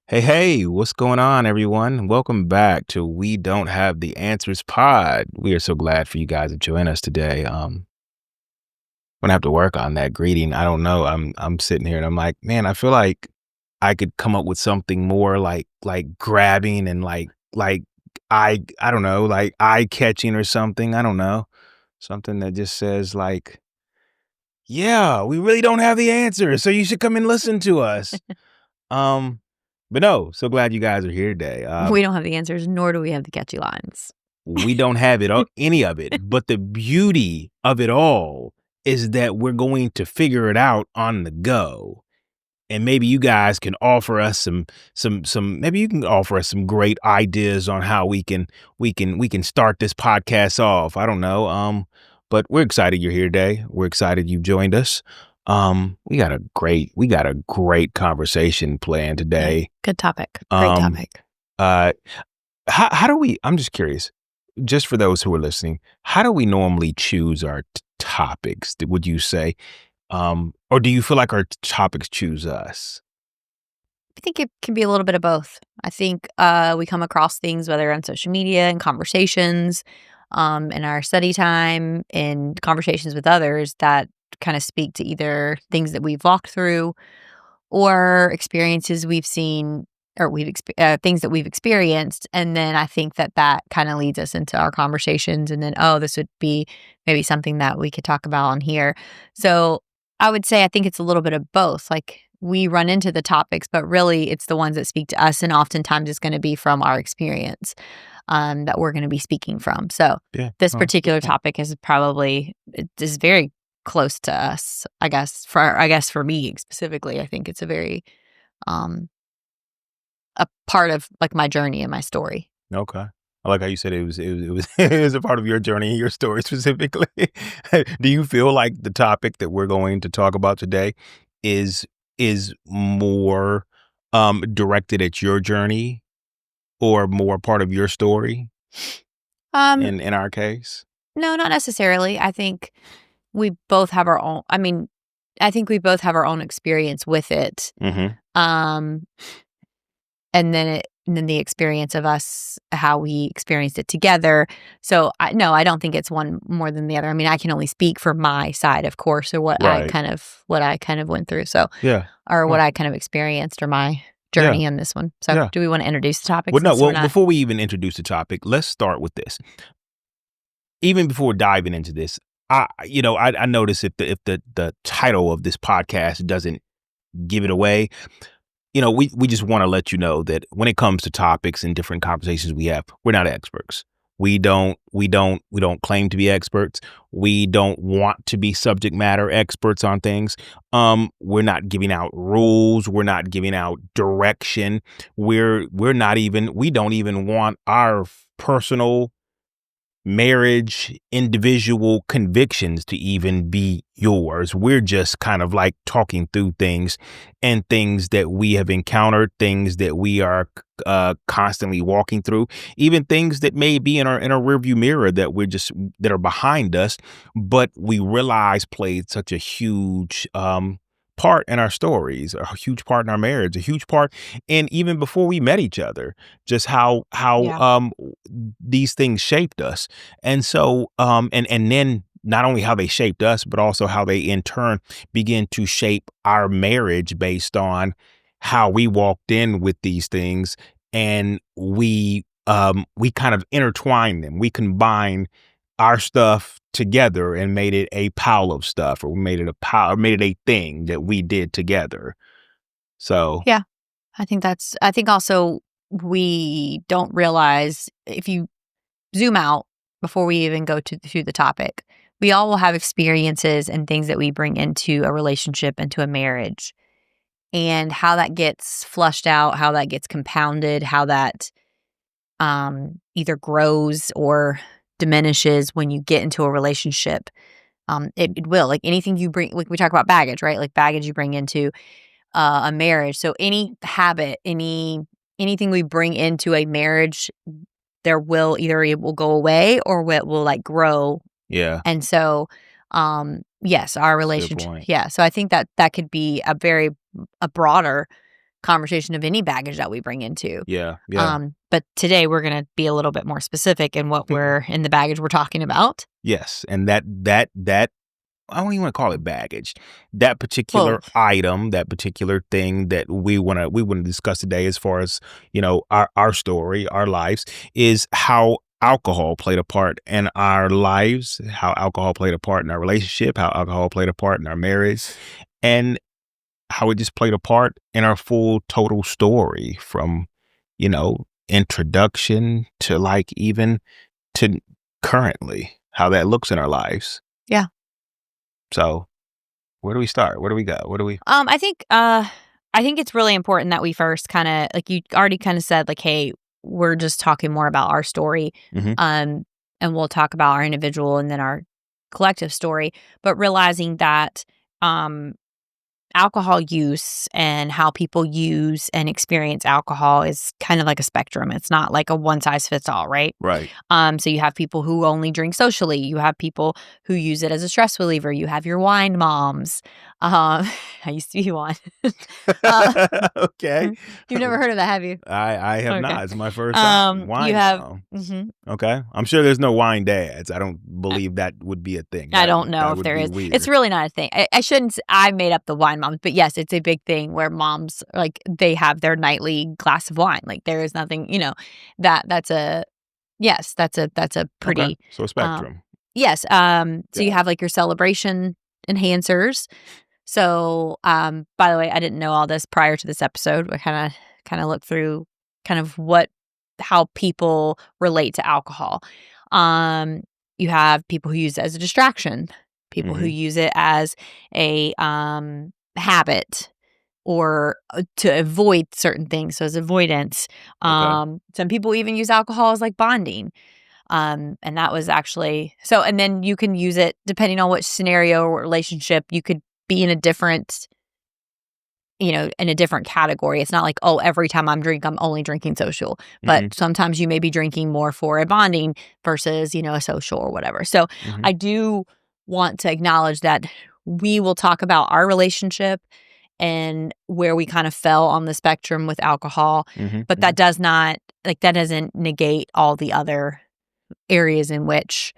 Hey, what's going on, everyone? Welcome back to We Don't Have the Answers Pod. We are so glad for you guys to join us today. I'm gonna have to work on that greeting. I don't know. I'm sitting here and I'm like, man, I feel like I could come up with something more like grabbing and like I don't know, like eye catching or something. I don't know. Something that just says like, yeah, we really don't have the answers, so you should come and listen to us. Um, but no, so glad you guys are here today. We don't have the answers, nor do we have the catchy lines. We don't have any of it, but the beauty of it all is that we're going to figure it out on the go. And maybe you guys can offer us some maybe you can offer us some great ideas on how we can start this podcast off. I don't know. But we're excited you're here today. We're excited you joined us. We got a great conversation planned Yeah, today. good topic. Great Um topic. uh how do we, I'm just curious, just for those who are listening, how do we normally choose our topics? Would you say, or do you feel like our topics choose us? I think it can be a little bit of both. I think we come across things, whether on social media and conversations, in our study time, and conversations with others that kind of speak to either things that we've walked through or experiences we've seen or things that we've experienced. And then I think that kind of leads us into our conversations. And then, oh, this would be maybe something that we could talk about on here. So I would say I think it's a little bit of both. Like we run into the topics, but really it's the ones that speak to us. And oftentimes it's going to be from our experience that we're going to be speaking from. So Yeah. this Oh, that's a good particular point. topic it is very close to us, I guess for me specifically. I think it's um a part of like my journey and my story. Okay. I like how you said it was it was a part of your journey and your story specifically. Do you feel like the topic that we're going to talk about today is is more directed at your journey or more part of your story Um in our case? no, not necessarily. I think we both have our own I think we both have our own experience with it. Mhm. Um and then the experience of us, how we experienced it together. So I don't think it's one more than the other. I mean, I can only speak for my side, of course, or Right. what I kind of went through. So Yeah. or what Right. I kind of experienced or my Yeah. journey in this one. So Yeah. do we want to introduce the topic Well, no. since we're Well, not before we even introduce the topic, let's start with this. Even before diving into this, I notice if the title of this podcast doesn't give it away, we just want to let you know that when it comes to topics and different conversations we have, we're not experts. We don't claim to be experts. We don't want to be subject matter experts on things. We're not giving out rules. We're not giving out direction. We don't even want our personal marriage, individual convictions to even be yours. We're just kind of like talking through things and things that we have encountered, things that we are constantly walking through, even things that may be in our rearview mirror that are behind us, but we realize played such a huge part in our stories, a huge part in our marriage, a huge part, and even before we met each other, just how Yeah. these things shaped us. And so, and then not only how they shaped us, but also how they in turn begin to shape our marriage based on how we walked in with these things, and we kind of intertwine them. We combine our stuff together and made it a pile of stuff, or we made it a thing that we did together. So Yeah. I think also we don't realize if you zoom out before we even go to the topic, we all will have experiences and things that we bring into a relationship, into a marriage, and how that gets flushed out, how that gets compounded, how that either grows or diminishes when you get into a relationship. It will, like anything you bring, like we talk about baggage, right? Like baggage you bring into a marriage. So any habit, anything we bring into a marriage, there will either it will go away or it will like grow. yeah, And so, yes, our that's a good relationship, point. yeah. So I think that could be a broader conversation of any baggage that we bring into. Yeah. Yeah. But today we're going to be a little bit more specific in what we're in the baggage we're talking about. Yes. And that I don't even want to call it baggage. That particular Well, item, that particular thing that we want to discuss today, as far as, our story, our lives, is how alcohol played a part in our lives, how alcohol played a part in our relationship, how alcohol played a part in our marriage, and how it just played a part in our full total story, from, introduction to like even to currently, how that looks in our lives. yeah. So where do we start? Where do we go? What do we? I think it's really important that we first kind of, like you already kind of said, like, hey, we're just talking more about our story. Mhm. And we'll talk about our individual and then our collective story, but realizing that alcohol use and how people use and experience alcohol is kind of like a spectrum. It's not like a one size fits all, right? Right. So you have people who only drink socially. You have people who use it as a stress reliever. You have your wine moms. I used to be one. Okay. You've never heard of that, have you? I have Okay. not. It's my first time. Wine. You have. Okay. I'm sure there's no wine dads. I don't believe that would be a thing. I don't know if there is. Weird. It's really not a thing. I shouldn't. I made up the wine moms, but yes, it's a big thing where moms, like, they have their nightly glass of wine. Like, there is nothing, that's a yes, that's a pretty Okay. So a spectrum. yes. So you have like your celebration enhancers. So, by the way, I didn't know all this prior to this episode. I kind of looked through kind of how people relate to alcohol. You have people who use it as a distraction, people who use it as a habit, or to avoid certain things. So as avoidance. Okay. Some people even use alcohol as like bonding. And that was actually so. And then you can use it depending on which scenario or relationship. You could be in a different category. It's not like, oh, every time I'm only drinking social. But sometimes you may be drinking more for a bonding versus, a social or whatever. So I do want to acknowledge that we will talk about our relationship and where we kind of fell on the spectrum with alcohol. But that doesn't negate all the other areas in which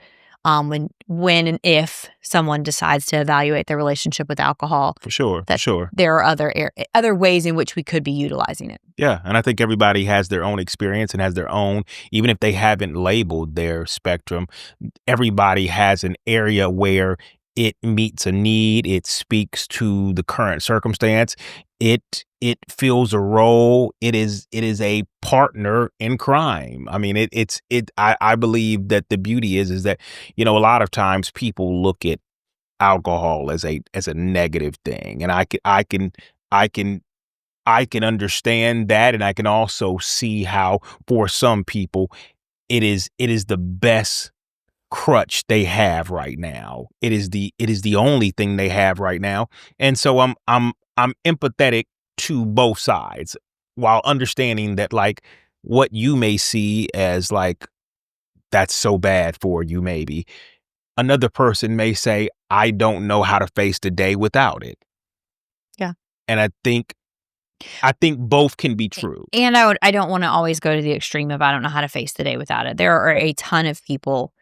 when and if someone decides to evaluate their relationship with alcohol, For sure. there are other ways in which we could be utilizing it. Yeah. And I think everybody has their own experience and has their own, even if they haven't labeled their spectrum, everybody has an area where it meets a need. It speaks to the current circumstance. It fills a role. It is a partner in crime. I mean, I believe that the beauty is that, a lot of times people look at alcohol as a negative thing. And I can understand that. And I can also see how for some people it is the best crutch they have right now. It is the only thing they have right now. And so I'm empathetic to both sides, while understanding that, like, what you may see as like that's so bad for you, maybe another person may say, I don't know how to face the day without it. Yeah. And I think both can be true. And I don't want to always go to the extreme of I don't know how to face the day without it. There are a ton of people,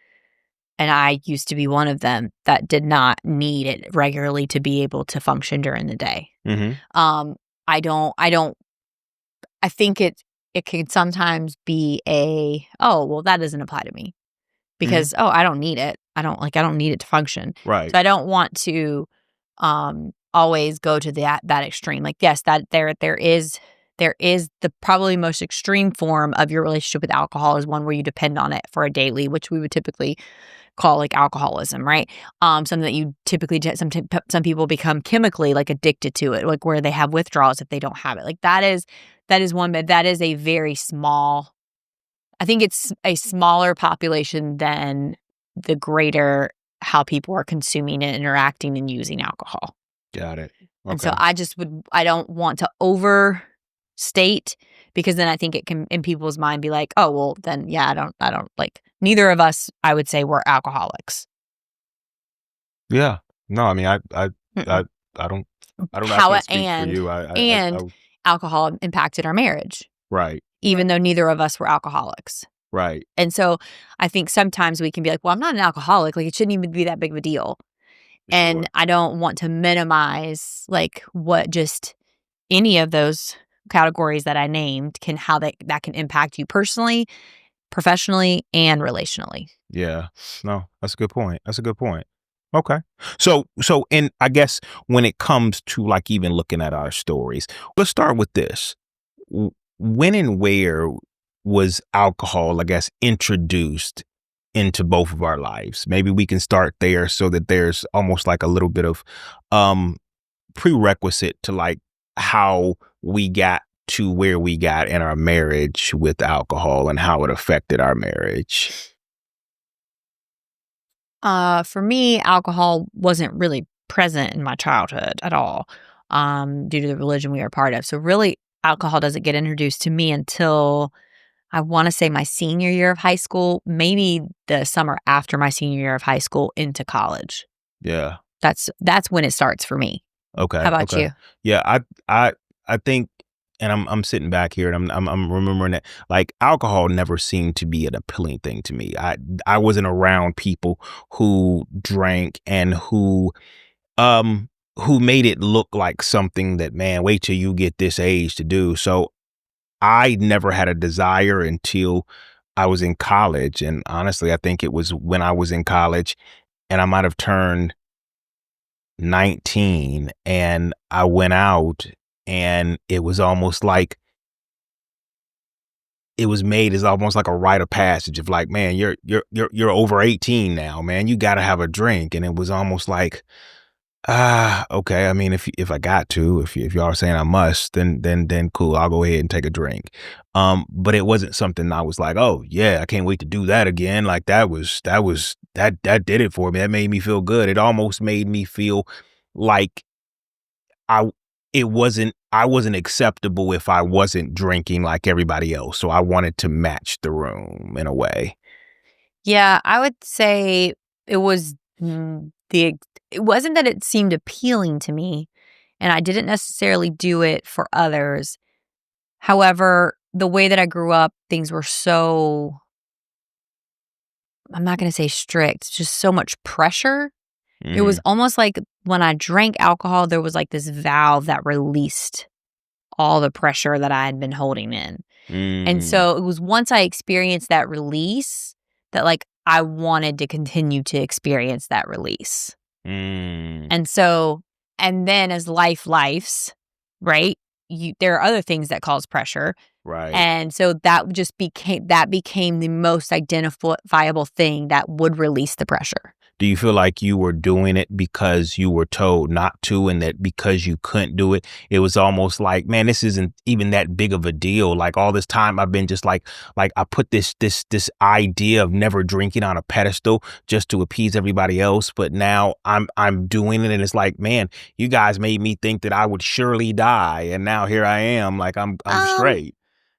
and I used to be one of them, that did not need it regularly to be able to function during the day. I think it can sometimes be that doesn't apply to me because, I don't need it. I don't need it to function. Right. So I don't want to, always go to that extreme. Like, yes, that there is the probably most extreme form of your relationship with alcohol is one where you depend on it for a daily, which we would typically call like alcoholism, right? Something that you typically some people become chemically like addicted to it, like where they have withdrawals if they don't have it. Like that is one, but that is a very small. I think it's a smaller population than the greater how people are consuming and interacting and using alcohol. Got it. Okay. And so I don't want to overstate, because then I think it can in people's mind be like, oh, well, then, yeah, I don't like, neither of us, I would say, we're alcoholics. Yeah. No, I mean, I don't have to speak for you. alcohol impacted our marriage, Right. even though neither of us were alcoholics. Right. And so I think sometimes we can be like, well, I'm not an alcoholic. Like, it shouldn't even be that big of a deal. And Sure. I don't want to minimize like what just any of those categories that I named how that can impact you personally, professionally, and relationally. Yeah. No, that's a good point. That's a good point. Okay. So and I guess when it comes to like even looking at our stories, let's start with this. When and where was alcohol, I guess, introduced into both of our lives? Maybe we can start there so that there's almost like a little bit of um prerequisite to like how we got to where we got in our marriage with alcohol and how it affected our marriage. For me, alcohol wasn't really present in my childhood at all, due to the religion we are part of. So really, alcohol doesn't get introduced to me until I want to say my senior year of high school, maybe the summer after my senior year of high school into college. Yeah. That's when it starts for me. How Okay. about Okay. you? Yeah. I think, and I'm sitting back here and I'm remembering that like alcohol never seemed to be an appealing thing to me. I wasn't around people who drank and who made it look like something that, man, wait till you get this age to do. So I never had a desire until I was in college. And honestly, I think it was when I was in college and I might have turned 19 and I went out and it was almost like it was made as almost like a rite of passage of like, man, you're over 18 now, man. You got to have a drink. And it was almost like, okay. I mean, if I got to, if y'all are saying I must, then cool. I'll go ahead and take a drink. But it wasn't something I was like, oh yeah, I can't wait to do that again. Like that did it for me. That made me feel good. It almost made me feel like I I wasn't acceptable if I wasn't drinking like everybody else. So I wanted to match the room in a way. Yeah, I would say it was it wasn't that it seemed appealing to me, and I didn't necessarily do it for others. However, the way that I grew up, things were so, I'm not going to say strict, just so much pressure. It was Mm, almost like when I drank alcohol, there was like this valve that released all the pressure that I had been holding in. And mm, so it was once I experienced that release that like I wanted to continue to experience that release. mm, And so, and then as lifes, right? There are other things that cause pressure. right. And so that became the most identifiable thing that would release the pressure. Do you feel like you were doing it because you were told not to, and that because you couldn't do it, it was almost like, man, this isn't even that big of a deal. Like all this time I've been just like I put this idea of never drinking on a pedestal just to appease everybody else. But now I'm doing it. And it's like, man, you guys made me think that I would surely die. And now here I am, like I'm Um, straight.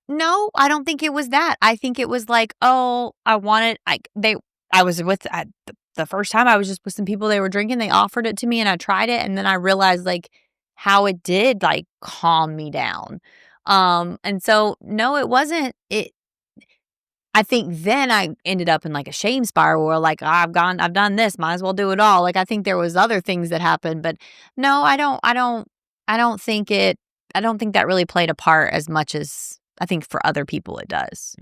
no, I don't think it was that. I think it was like, oh, I was with the first time I was just with some people, they were drinking, they offered it to me and I tried it and then I realized like how it did like calm me down. And so no, it wasn't it I think then I ended up in like a shame spiral where like, I've done this, might as well do it all. Like I think there was other things that happened, but no, I don't think I don't think that really played a part as much as I think for other people it does.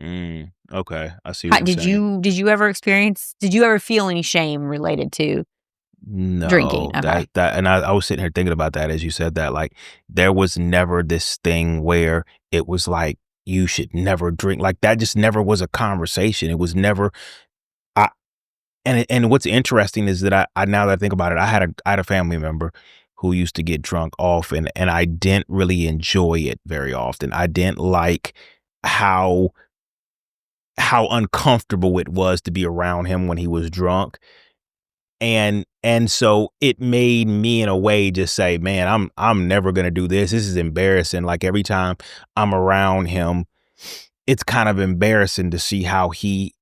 Okay. I see what you're saying. Did you ever feel any shame related to drinking? No, Okay. and I was sitting here thinking about that as you said that, like, there was never this thing where it was like, you should never drink. Like, that just never was a conversation. It was never, I, and what's interesting is that I now that I think about it, I had a family member who used to get drunk often, and I didn't really enjoy it very often. I didn't like how, how uncomfortable it was to be around him when he was drunk. And so it made me in a way just say, man, I'm never gonna do this. This is embarrassing. Like every time I'm around him, it's kind of embarrassing to see how he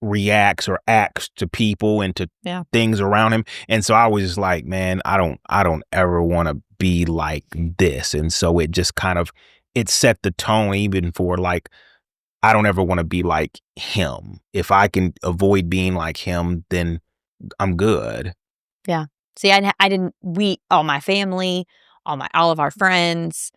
reacts or acts to people and to Yeah. things around him. And so I was just like, man, I don't ever want to be like this. And so it just kind of, it set the tone even for like, I don't ever want to be like him. If I can avoid being like him, then I'm good. Yeah. See, I didn't, all my family, all of our friends,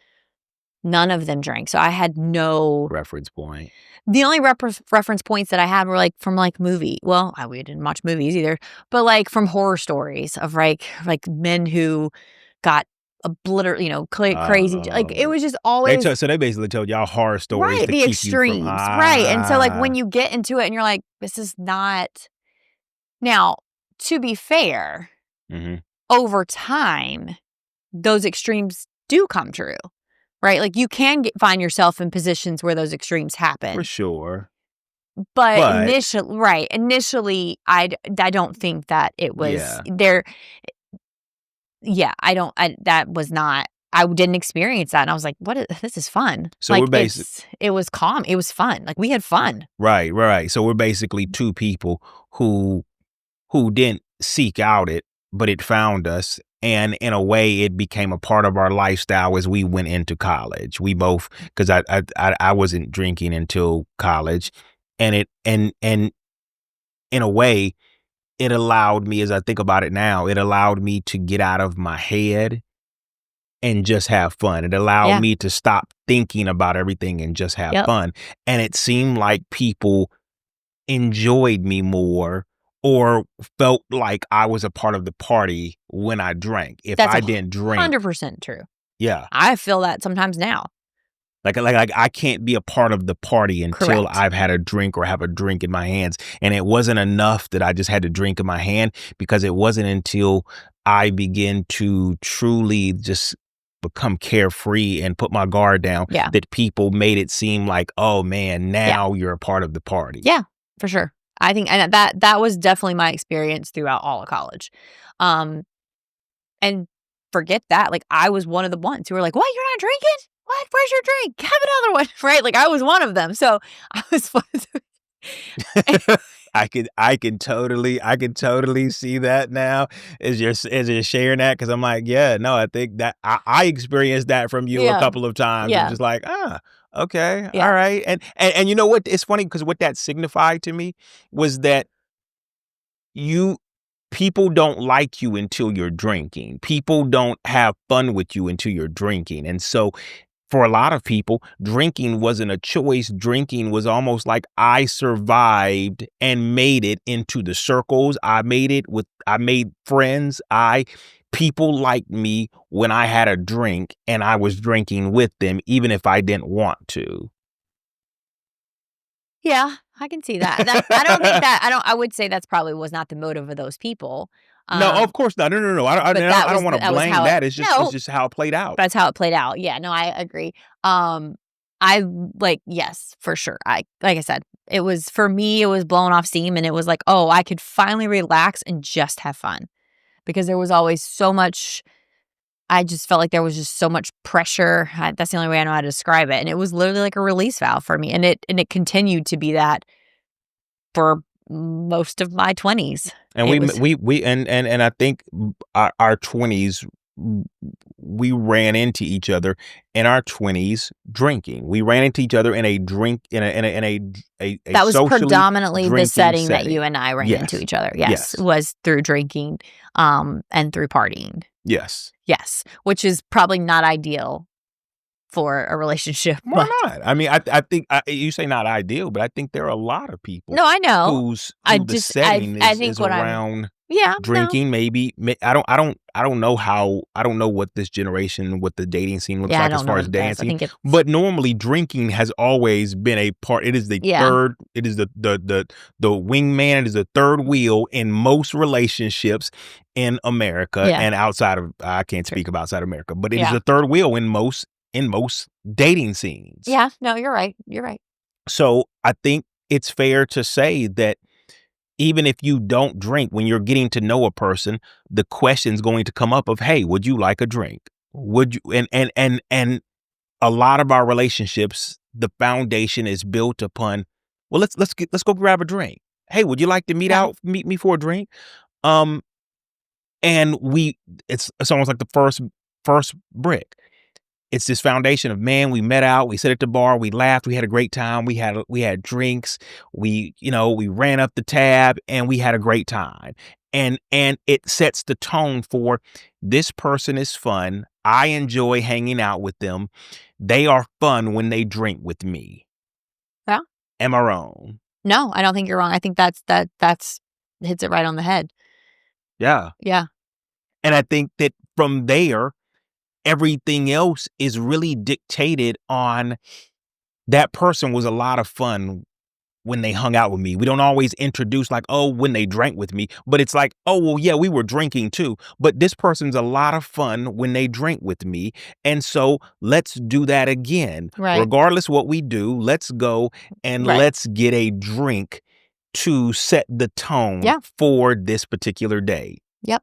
none of them drank. So I had no Reference point. The only reference points that I had were like from like movie. Well, we didn't watch movies either, but like from horror stories of like men who got obliterated, crazy. Like it was just always So they basically told y'all horror stories right, to the keep you from extremes, right. And so like when you get into it and you're like, this is not. Now, to be fair, Mhm. over time, those extremes do come true, right? Like you can find yourself in positions where those extremes happen. For sure. But But initially, I don't think that it was yeah. there. Yeah, that was not. I didn't experience that, and I was like, this is fun." So Like, we're basic it was calm, it was fun, like, we had fun. right. So we're basically two people who didn't seek out it, but it found us. And in a way, it became a part of our lifestyle as we went into college. We both, because I wasn't drinking until college, and and in a way, it allowed me, as I think about it now, it allowed me to get out of my head and just have fun. It allowed Yeah. me to stop thinking about everything and just have Yep. fun. And it seemed like people enjoyed me more or felt like I was a part of the party when I drank. If That's I didn't drink, 100% true. yeah. I feel that sometimes now. Like I can't be a part of the party until Correct. I've had a drink or have a drink in my hands. And it wasn't enough that I just had to drink in my hand, because it wasn't until I began to truly just become carefree and put my guard down Yeah. that people made it seem like, oh man, now you're a part of the party. Yeah, for sure. I think and that was definitely my experience throughout all of college. And forget that, like, I was one of the ones who were like, "What, you're not drinking? What? Where's your drink? Have another one," right? Like, I was one of them, so I was I can totally see that now as you're sharing that, because I'm like, yeah, no, I think that I experienced that from you a Yeah. couple of times. I'm Yeah. just like, okay, Yeah. all right, and you know what? It's funny because what that signified to me was that you people don't like you until you're drinking. People don't have fun with you until you're drinking, and so for a lot of people, drinking wasn't a choice. Drinking was almost like I survived and made it into the circles. I made friends. People liked me when I had a drink and I was drinking with them, even if I didn't want to. Yeah, I can see that. I don't think that I would say that's probably was not the motive of those people. No, of course not. No. But I don't want to that was blame how it that. It's no, just how it played out. that's how it played out. Yeah, no, I agree. I like yes, for sure. Like I said, it was for me, it was blowing off steam and it was like, oh, I could finally relax and just have fun. Because there was always so much I just felt like there was just so much pressure. That's the only way I know how to describe it. And it was literally like a release valve for me. And it continued to be that for most of my 20s. And It was and I think our 20s, we ran into each other in our 20s drinking. We ran into each other in a drink in a that was socially predominantly the drinking setting that setting. you and I ran Yes. into each other. Yes, Yes. was through drinking and through partying. Yes. Yes, which is probably not ideal for a relationship. Why But not? I mean, I think you say not ideal, but I think there are a lot of people no, I know. who I the just setting I is think what I'm around yeah, no. drinking. Maybe I don't know I don't know what this generation, what the dating scene looks Yeah, I like as don't know far what as it does. I dancing. think it's But normally drinking has always been a part. It is the yeah, third. It is the wingman. It is the third wheel in most relationships in America yeah, and outside of. I can't speak about outside America, but it is yeah. the third wheel in most dating scenes. Yeah, no, you're right. You're right. So I think it's fair to say that even if you don't drink, when you're getting to know a person, the question's going to come up of, hey, would you like a drink? Would you and a lot of our relationships, the foundation is built upon, well, let's go grab a drink. hey, would you like to meet me for a drink? Um, and it's almost like the first brick. It's this foundation of, man, we met out, we sat at the bar, we laughed, we had a great time, we had drinks, we ran up the tab and we had a great time. And it sets the tone for, this person is fun. I enjoy hanging out with them. They are fun when they drink with me. Yeah. Am I wrong? No, I don't think you're wrong. I think that's hits it right on the head. Yeah. Yeah. And I think that from there, everything else is really dictated on, that person was a lot of fun when they hung out with me. We don't always introduce like, oh, when they drank with me, but it's like, oh, well, yeah, we were drinking too, but this person's a lot of fun when they drink with me. And so let's do that again. Right. Regardless what we do, let's go and Right. let's get a drink to set the tone for this particular day. Yep.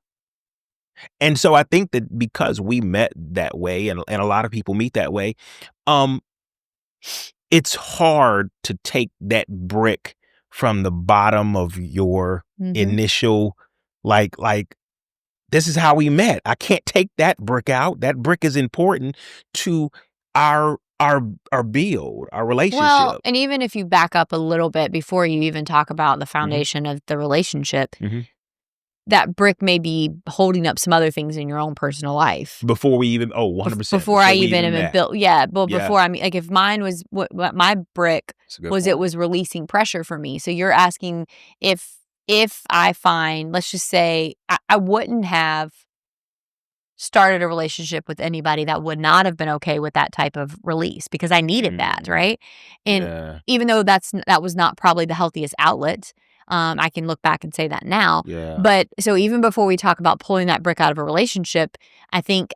And so I think that because we met that way, and a lot of people meet that way, it's hard to take that brick from the bottom of your initial, like, this is how we met. I can't take that brick out. That brick is important to our build, our relationship. Well, and even if you back up a little bit before you even talk about the foundation of the relationship, that brick may be holding up some other things in your own personal life. Before we even, 100%. Before I even built, before, I mean, like, if mine was, what my brick was, it was releasing pressure for me. So you're asking if I find, let's just say, I wouldn't have started a relationship with anybody that would not have been okay with that type of release, because I needed that, right? And even though that was not probably the healthiest outlet, I can look back and say that now. Yeah. But so even before we talk about pulling that brick out of a relationship, I think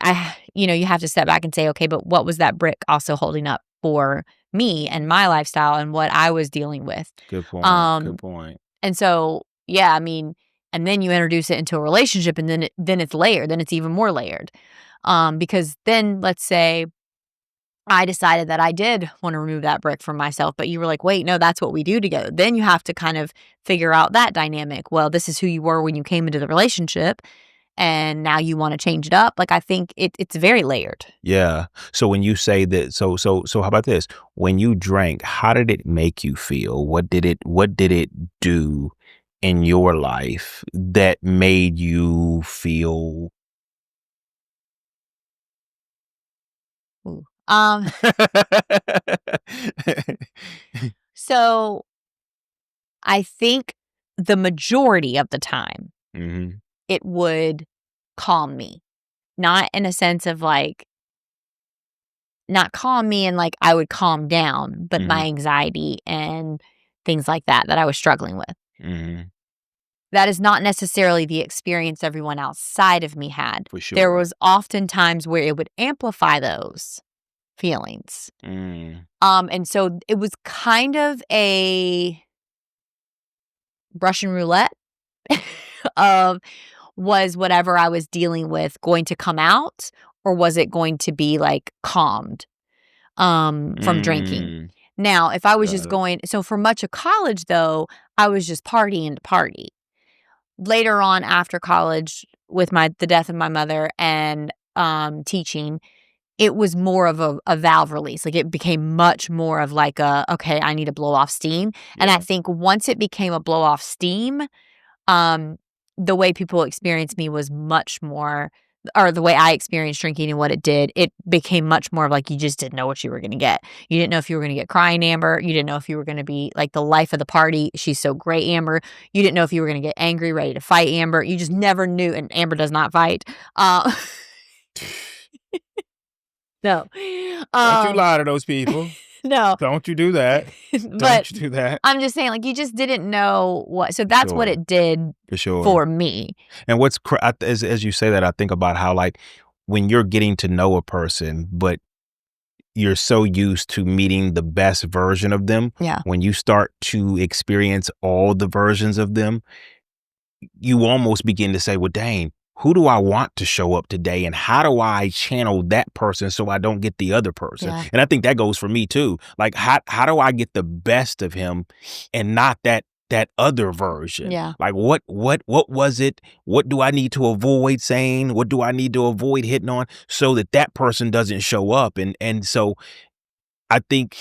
you have to step back and say, okay, but what was that brick also holding up for me and my lifestyle and what I was dealing with? Good point. Good point. And so, yeah, I mean, and then you introduce it into a relationship, and then it's layered. Then it's even more layered. Because then, let's say I decided that I did want to remove that brick from myself, but you were like, wait, no, that's what we do together. Then you have to kind of figure out that dynamic. Well, this is who you were when you came into the relationship, and now you want to change it up. Like, I think it's very layered. Yeah. So when you say that, so how about this? When you drank, how did it make you feel? What did it do in your life that made you feel? Ooh. So I think the majority of the time it would calm me, not in a sense of like, not calm me and like I would calm down, but my anxiety and things like that I was struggling with. That is not necessarily the experience everyone outside of me had. For sure. There was often times where it would amplify those feelings. And so it was kind of a Russian roulette of, was whatever I was dealing with going to come out, or was it going to be like calmed from drinking? Now, if I was just going, so for much of college though, I was just partying to party. Later on after college, with the death of my mother and teaching, it was more of a valve release. Like, it became much more of like okay, I need to blow off steam. And I think once it became a blow off steam, the way people experienced me was much more, or the way I experienced drinking and what it did, it became much more of like, you just didn't know what you were going to get. You didn't know if you were going to get crying Amber. You didn't know if you were going to be like the life of the party, she's so great Amber. You didn't know if you were going to get angry, ready to fight Amber. You just never knew. And Amber does not fight. No. Don't you lie to those people. No. Don't you do that. Don't you do that. I'm just saying, like, you just didn't know what. So that's what it did for me. And what's, as you say that, I think about how, like, when you're getting to know a person, but you're so used to meeting the best version of them. Yeah. When you start to experience all the versions of them, you almost begin to say, well, dang, who do I want to show up today, and how do I channel that person so I don't get the other person? Yeah. And I think that goes for me too. Like, how do I get the best of him and not that that other version. Yeah. Like what was it? What do I need to avoid saying? What do I need to avoid hitting on so that that person doesn't show up? And so I think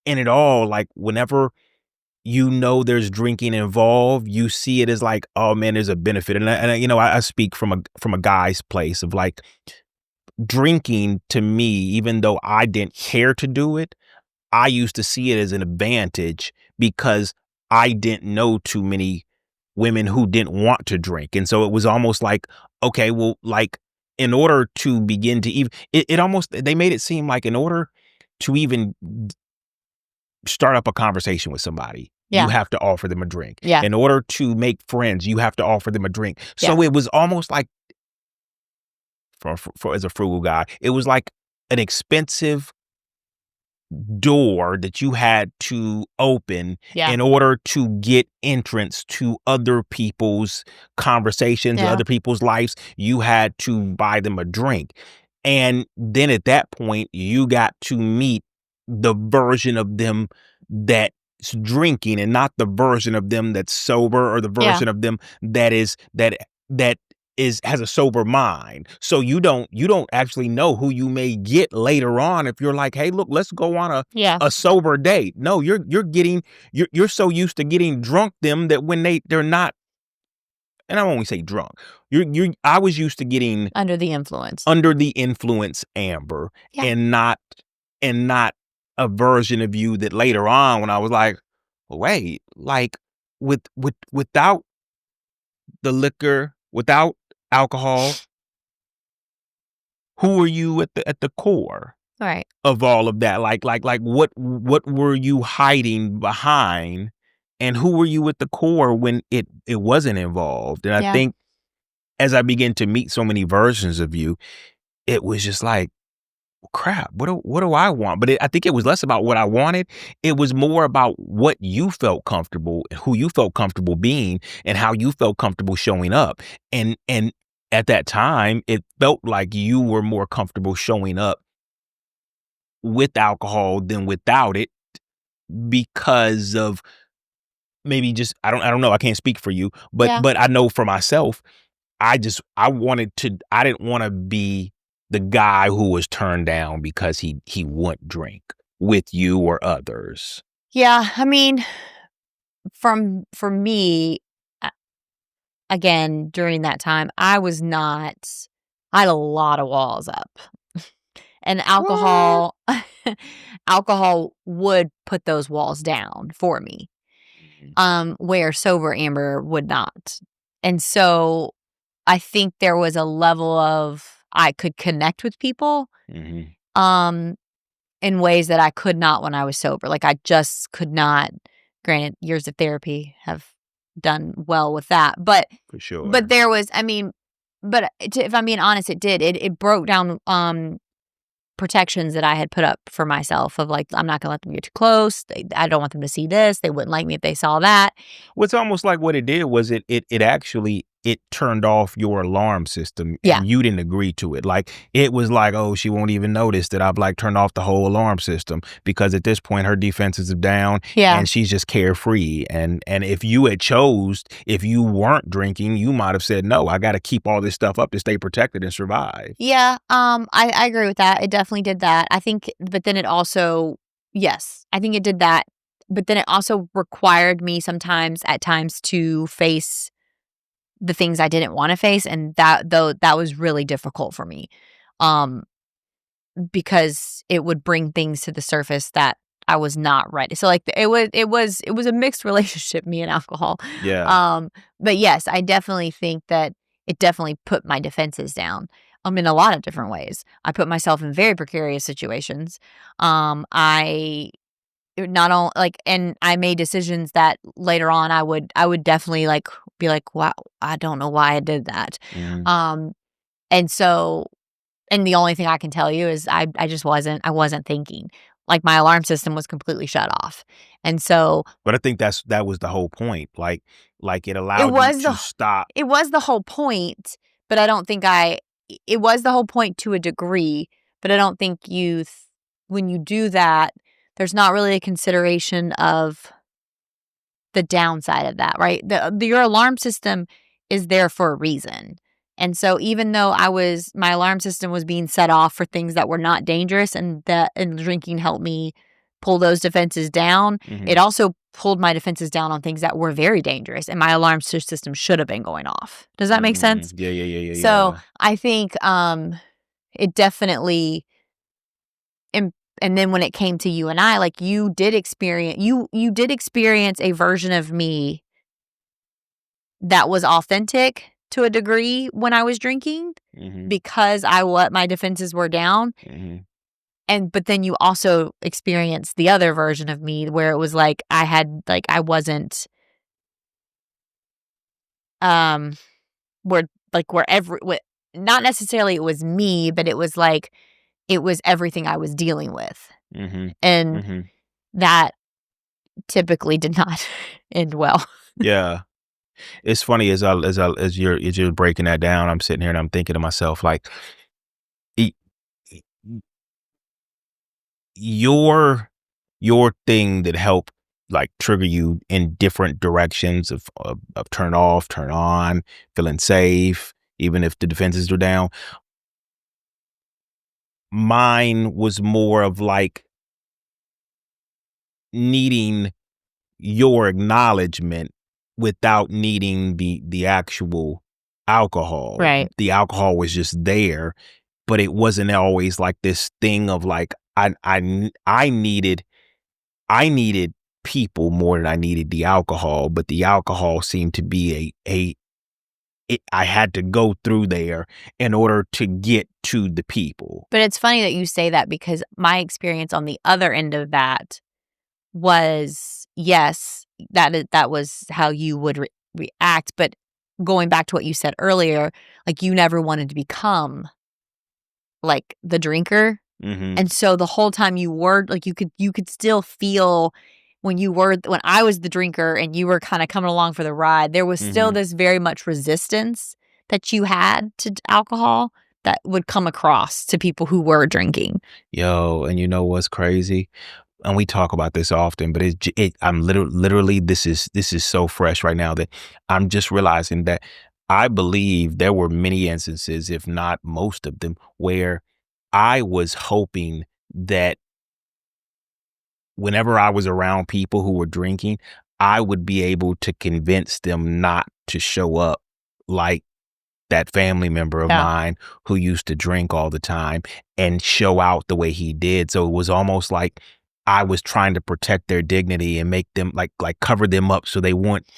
in it all, like whenever you know there's drinking involved, you see it as like, oh man, there's a benefit. I speak from a guy's place of like drinking to me, even though I didn't care to do it, I used to see it as an advantage because I didn't know too many women who didn't want to drink. And so it was almost like, okay, well, like in order to begin to even, it almost, they made it seem like in order to even start up a conversation with somebody, you Yeah. have to offer them a drink. Yeah. In order to make friends, you have to offer them a drink. So Yeah. it was almost like, for as a frugal guy, it was like an expensive door that you had to open Yeah. in order to get entrance to other people's conversations, Yeah. other people's lives. You had to buy them a drink. And then at that point, you got to meet the version of them that's drinking and not the version of them that's sober or the Yeah. version of them that is has a sober mind. So you don't actually know who you may get later on if you're like, hey, look, let's go on Yeah. a sober date. No, you're so used to getting drunk them that when they're not, and I won't only say drunk, I was used to getting Under the influence. under the influence Amber, Yeah. and not a version of you that later on when I was like, wait, like without the liquor, without alcohol, who are you at the core Right. of all of that? Like what were you hiding behind, and who were you at the core when it wasn't involved? And I Yeah. think as I began to meet so many versions of you, it was just like, crap, what do I want? But I think it was less about what I wanted. It was more about what you felt comfortable, who you felt comfortable being, and how you felt comfortable showing up. And at that time, it felt like you were more comfortable showing up with alcohol than without it because of maybe just I don't know. I can't speak for you, but Yeah. I know for myself, I didn't want to be the guy who was turned down because he wouldn't drink with you or others. Yeah. I mean, for me, uh, again, during that time, I had a lot of walls up. And What? alcohol would put those walls down for me, Mhm, where sober Amber would not. And so I think there was a level of I could connect with people, mhm, um, in ways that I could not when I was sober. Like, I just could not. Granted, years of therapy have done well with that, for but sure. there was, I mean, if I'm being honest, it did. It broke down, protections that I had put up for myself of like, I'm not gonna let them get too close. I don't want them to see this. They wouldn't like me if they saw that. Well, it's almost like what it did was it actually it turned off your alarm system Yeah. and you didn't agree to it. Like it was like, oh, she won't even notice that I've like turned off the whole alarm system because at this point her defenses are down Yeah. and she's just carefree. And if you weren't drinking, you might have said, no, I got to keep all this stuff up to stay protected and survive. Yeah. I agree with that. It definitely did that. I think, but then it also, yes, I think it did that. But then it also required me sometimes at times to face the things I didn't want to face. And that was really difficult for me. Um, because it would bring things to the surface that I was not ready. So like it was a mixed relationship, me and alcohol. Yeah. But yes, I definitely think that it definitely put my defenses down. In a lot of different ways. I put myself in very precarious situations. I not only like, and I made decisions that later on I would definitely like be like, wow, I don't know why I did that. Mhm. Um, and so and the only thing I can tell you is I wasn't thinking. Like, my alarm system was completely shut off. And so But I think that was the whole point. Like it it allowed you was to the stop. it was the whole point, but I don't think I it was the whole point to a degree, but I don't think when you do that, there's not really a consideration of the downside of that, right? Your alarm system is there for a reason. And so even though my alarm system was being set off for things that were not dangerous, and drinking helped me pull those defenses down, it also pulled my defenses down on things that were very dangerous, and my alarm system should have been going off. Does that make sense? Yeah. So I think it definitely, and then when it came to you and I, like, you did experience a version of me that was authentic to a degree when I was drinking, because my defenses were down. But then you also experienced the other version of me where it was like I wasn't not necessarily it was me, but it was like it was everything I was dealing with. And that typically did not end well. Yeah. It's funny as you're breaking that down, I'm sitting here and I'm thinking to myself, like, your thing that helped like trigger you in different directions of turn off, turn on, feeling safe, even if the defenses are down. Mine was more of like needing your acknowledgement without needing the actual alcohol. Right. The alcohol was just there, but it wasn't always like this thing of like I needed people more than I needed the alcohol, but the alcohol seemed to be I had to go through there in order to get to the people. But it's funny that you say that, because my experience on the other end of that was, yes, that was how you would react. But going back to what you said earlier, like, you never wanted to become like the drinker. And so the whole time you were like, you could still feel when I was the drinker and you were kind of coming along for the ride, there was still this very much resistance that you had to alcohol that would come across to people who were drinking. Yo, and you know what's crazy? And we talk about this often, but I'm literally this is so fresh right now that I'm just realizing that I believe there were many instances, if not most of them, where I was hoping that whenever I was around people who were drinking, I would be able to convince them not to show up like that family member of mine who used to drink all the time and show out the way he did. So it was almost like I was trying to protect their dignity and make them like cover them up so they wouldn't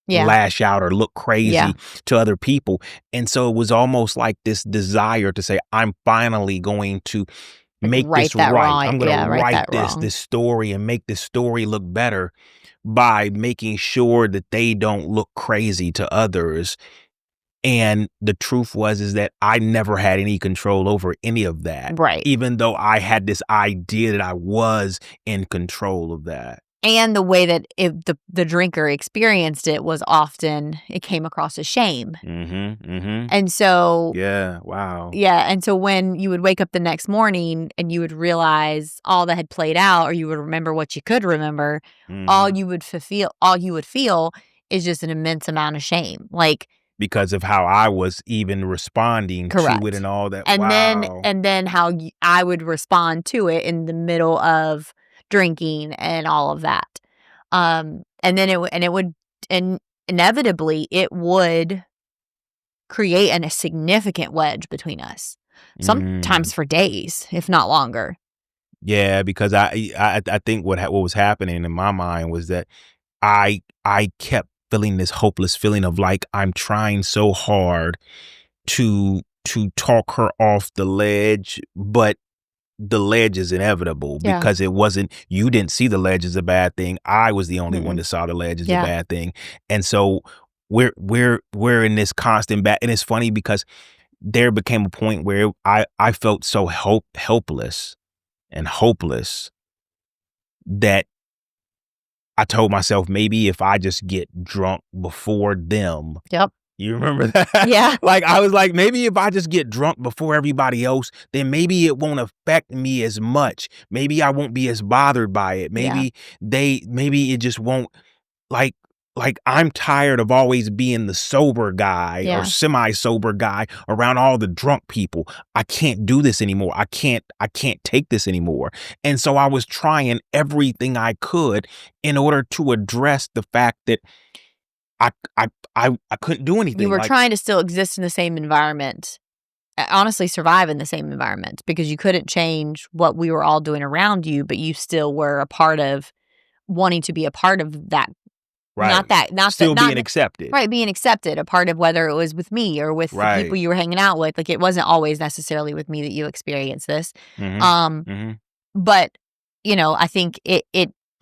lash out or look crazy to other people. And so it was almost like this desire to say, I'm finally going to make this right. I'm going to write this story and make this story look better by making sure that they don't look crazy to others. And the truth is that I never had any control over any of that. Right. Even though I had this idea that I was in control of that. And the way that the drinker experienced it was often, it came across as shame. And so... Yeah, wow. Yeah, and so when you would wake up the next morning and you would realize all that had played out, or you would remember what you could remember, all you would feel is just an immense amount of shame. Like... because of how I was even responding to it and all that. And then how I would respond to it in the middle of drinking and all of that. And then inevitably it would create a significant wedge between us, sometimes for days, if not longer. Yeah, because I think what was happening in my mind was that I kept feeling this hopeless feeling of like I'm trying so hard to talk her off the ledge, but the ledge is inevitable because it wasn't, you didn't see the ledge as a bad thing. I was the only one that saw the ledge as a bad thing. And so we're in this constant back. And it's funny because there became a point where I felt so helpless and hopeless that I told myself, maybe if I just get drunk before them. Yep. You remember that? Yeah. Like, I was like, maybe if I just get drunk before everybody else, then maybe it won't affect me as much. Maybe I won't be as bothered by it. Maybe it just won't like I'm tired of always being the sober guy or Yeah. semi-sober guy around all the drunk people. I can't do this anymore. I can't take this anymore. And so I was trying everything I could in order to address the fact that I I I couldn't do anything. You were Like, trying to still exist in the same environment, honestly survive in the same environment because you couldn't change what we were all doing around you, but you still were a part of wanting to be a part of that. right. Not Still that, not being accepted. right, being accepted, a part of whether it was with me or with the people Right. you were hanging out with. Like, it wasn't always necessarily with me that you experienced this. Mhm. Um, Mhm. but, I think it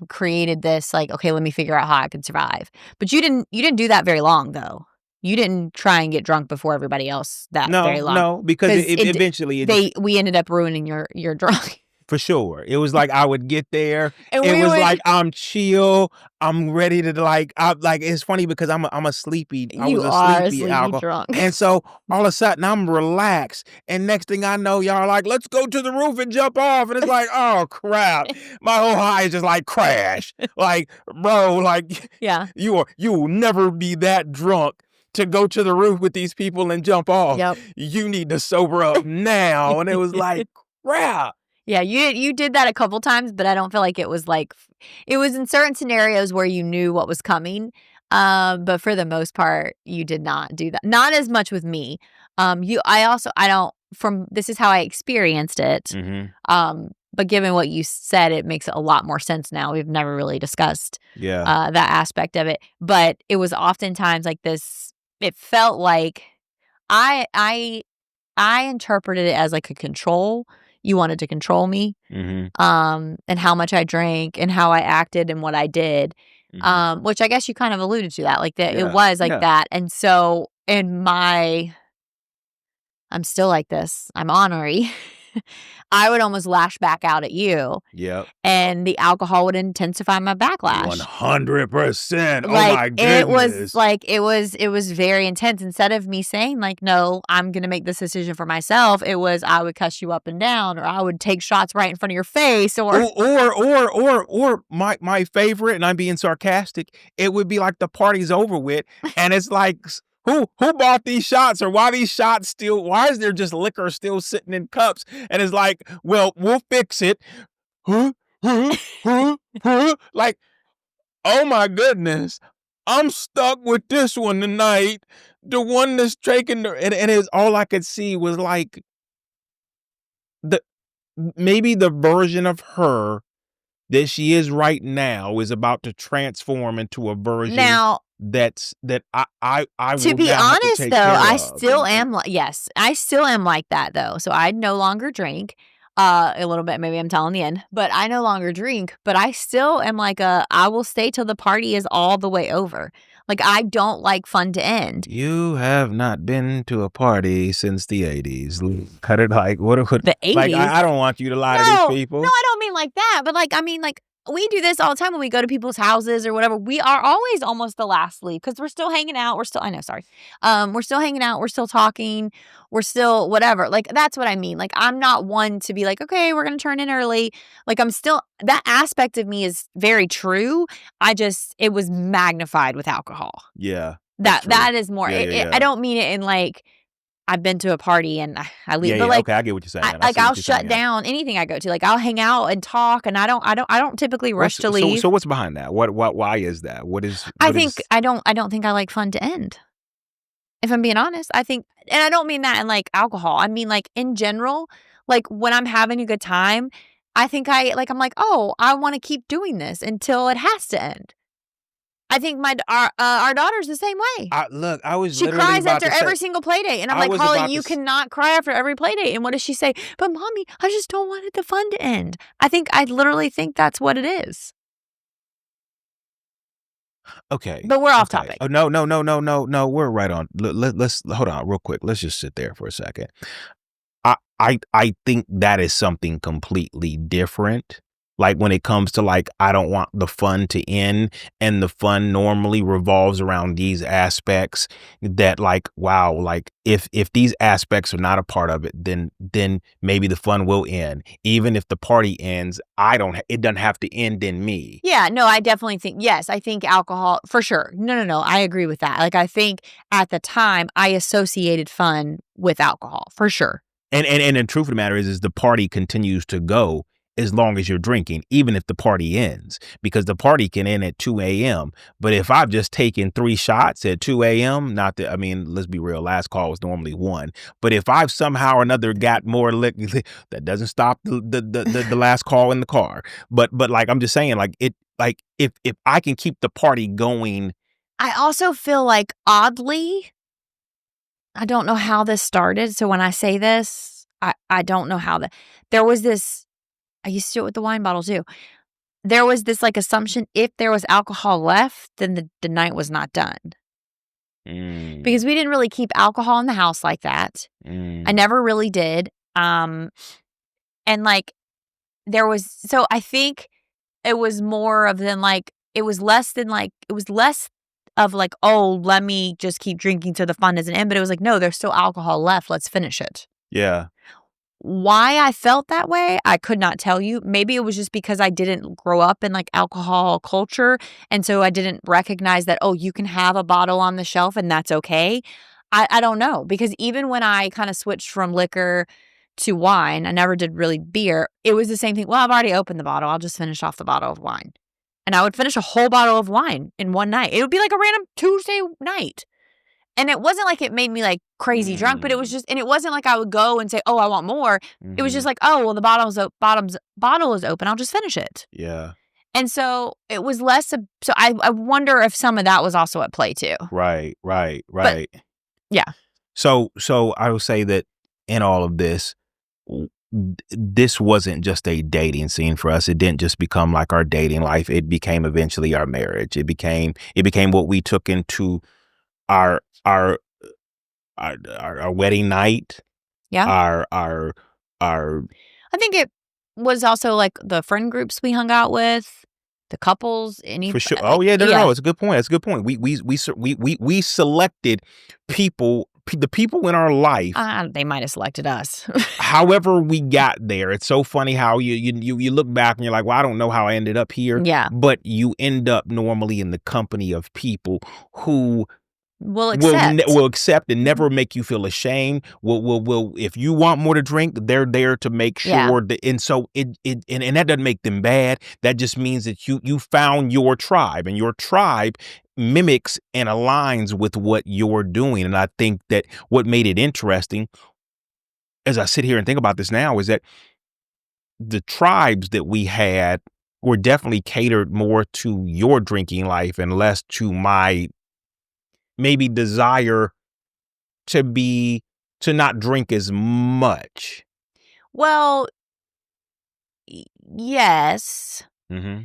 created this, like, "Okay, let me figure out how I can survive." But you didn't do that very long, though. You didn't try and get drunk before everybody else that very No, long no, because because it eventually it just we ended up ruining your drunk. for sure. It was like I would get there. And It we was would like I'm chill. I'm ready to like. It's funny because I'm a sleepy. I was You a are a sleepy sleepy alcohol, drunk. and so all of a sudden I'm relaxed. And next thing I know, y'all are like, let's go to the roof and jump off. And it's like, oh crap, my whole high is just like crash. Like, bro, like Yeah. you will never be that drunk to go to the roof with these people and jump off. Yep. You need to sober up now. And it was like, crap. Yeah, you did that a couple times, but I don't feel like it was like it was in certain scenarios where you knew what was coming. But for the most part, you did not do that. Not as much with me. I don't from this is how I experienced it. Mhm. But given what you said, it makes a lot more sense now. We've never really discussed Yeah. that aspect of it. But it was oftentimes like this, it felt like I I I interpreted it as like a control. You wanted to control me, Mhm. and how much I drank and how I acted and what I did, Mhm. which I guess you kind of alluded to that, like that it Yeah. was like Yeah. that. And so I'm still like this. I'm ornery. I would almost lash back out at you, Yep. and the alcohol would intensify my backlash. 100%. Oh Like, my goodness. it was very intense. Instead of me saying, like, "No, I'm gonna make this decision for myself," it was I would cuss you up and down, or I would take shots right in front of your face, or Or my favorite, and I'm being sarcastic, it would be like the party's over with, and it's like, who bought these shots, or why is there just liquor still sitting in cups? And it's like, well, we'll fix it. Huh? Huh? Huh? Huh? Like, oh my goodness. I'm stuck with this one tonight. The one that's taking and it's all I could see was like the maybe the version of her that she is right now is about to transform into a version now, that I to will be now have to honest, take though, care I of. still am like yes, I still am like that, though. So I no longer drink, a little bit, maybe I'm telling the end, but I no longer drink, but I still am like I will stay till the party is all the way over. Like, I don't like fun to end. You have not been to a party since the 80s. Cut it like what The like 80s? I don't want you to lie to these No, no, people. I don't mean like that, but, like, I mean, like, we do this all the time when we go to people's houses or whatever. We are always almost the last leave because 'cause we're still hanging out. I know, sorry. We're still hanging out, we're still talking, we're still whatever. Like, that's what I mean. Like, I'm not one to be like, "Okay, we're gonna turn in early." Like, I'm still that aspect of me is very true. It was magnified with alcohol. Yeah, that's true. That is more Yeah, yeah, I yeah. don't mean it in, like, I've been to a party and I Yeah, leave, but, yeah. like, Okay, I get what you're saying. I see I'll what you're shut saying. down anything I go to. Like, I'll hang out and talk, and I don't typically rush What's to leave. what's behind that? What why is that? I What think is I don't think I like fun to end. If I'm being honest, I think, and I don't mean that in, like, alcohol. I mean, like, in general, like, when I'm having a good time, I think I'm like, "Oh, I wanna keep doing this until it has to end." I think our daughter's the same way. look, I was She literally cries about after to say every single play date, and I'm I like, was "Harley, about to you s cannot cry after every play date." And what does she say? "But mommy, I just don't want the fun to end." I literally think that's what it is. Okay. But we're off Okay. topic. Oh, no, no, no, no, no, no, we're right on. Let's hold on real quick. Let's just sit there for a second. I think that is something completely different Like when it comes to like, I don't want the fun to end, and the fun normally revolves around these aspects that like, wow, like if these aspects are not a part of it, then maybe the fun will end. Even if the party ends, it doesn't have to end in me. Yeah, no, I definitely think, yes, I think alcohol for sure. No, I agree with that. Like, I think at the time I associated fun with alcohol for sure. And the truth of the matter is the party continues to go as long as you're drinking, even if the party ends, because the party can end at 2 a.m. But if I've just taken 3 shots at 2 a.m., not that, I mean, let's be real, last call was normally 1. But if I've somehow or another got more liquor, that doesn't stop the last call in the car. But like, I'm just saying, like, if I can keep the party going. I also feel like, oddly, I don't know how this started. So when I say this, I don't know how there was this, I used to do it with the wine bottle too. There was this like assumption if there was alcohol left, then the night was not done. Because we didn't really keep alcohol in the house like that. I never really did. And like so I think it was more of than like, it was less of like, oh, let me just keep drinking so the fun doesn't end. But it was like, no, there's still alcohol left. Let's finish it. Yeah. Why I felt that way, I could not tell you. Maybe it was just because I didn't grow up in like alcohol culture. And so I didn't recognize that, oh, you can have a bottle on the shelf and that's okay. I don't know. Because even when I kind of switched from liquor to wine, I never did really beer. It was the same thing. Well, I've already opened the bottle. I'll just finish off the bottle of wine. And I would finish a whole bottle of wine in one night. It would be like a random Tuesday night. And it wasn't like it made me like crazy drunk, but it was just, and it wasn't like I would go and say, oh, I want more. It was just like, oh, well, the bottle is open. I'll just finish it. Yeah. And so it was less. So I wonder if some of that was also at play too. Right. But, yeah. So I would say that in all of this, this wasn't just a dating scene for us. It didn't just become like our dating life. It became eventually our marriage. It became what we took into our wedding night. Yeah. Our I think it was also like the friend groups we hung out with, the couples, for sure. Oh yeah, no, it's a good point. That's a good point. We selected people, the people in our life. They might have selected us. However we got there. It's so funny how you look back and you're like, well, I don't know how I ended up here. Yeah. But you end up normally in the company of people who will accept and never make you feel ashamed. Will if you want more to drink, they're there to make sure that. And so and that doesn't make them bad. That just means that you found your tribe, and your tribe mimics and aligns with what you're doing. And I think that what made it interesting, as I sit here and think about this now, is that the tribes that we had were definitely catered more to your drinking life and less to my maybe desire to not drink as much. Well, yes. Mm-hmm.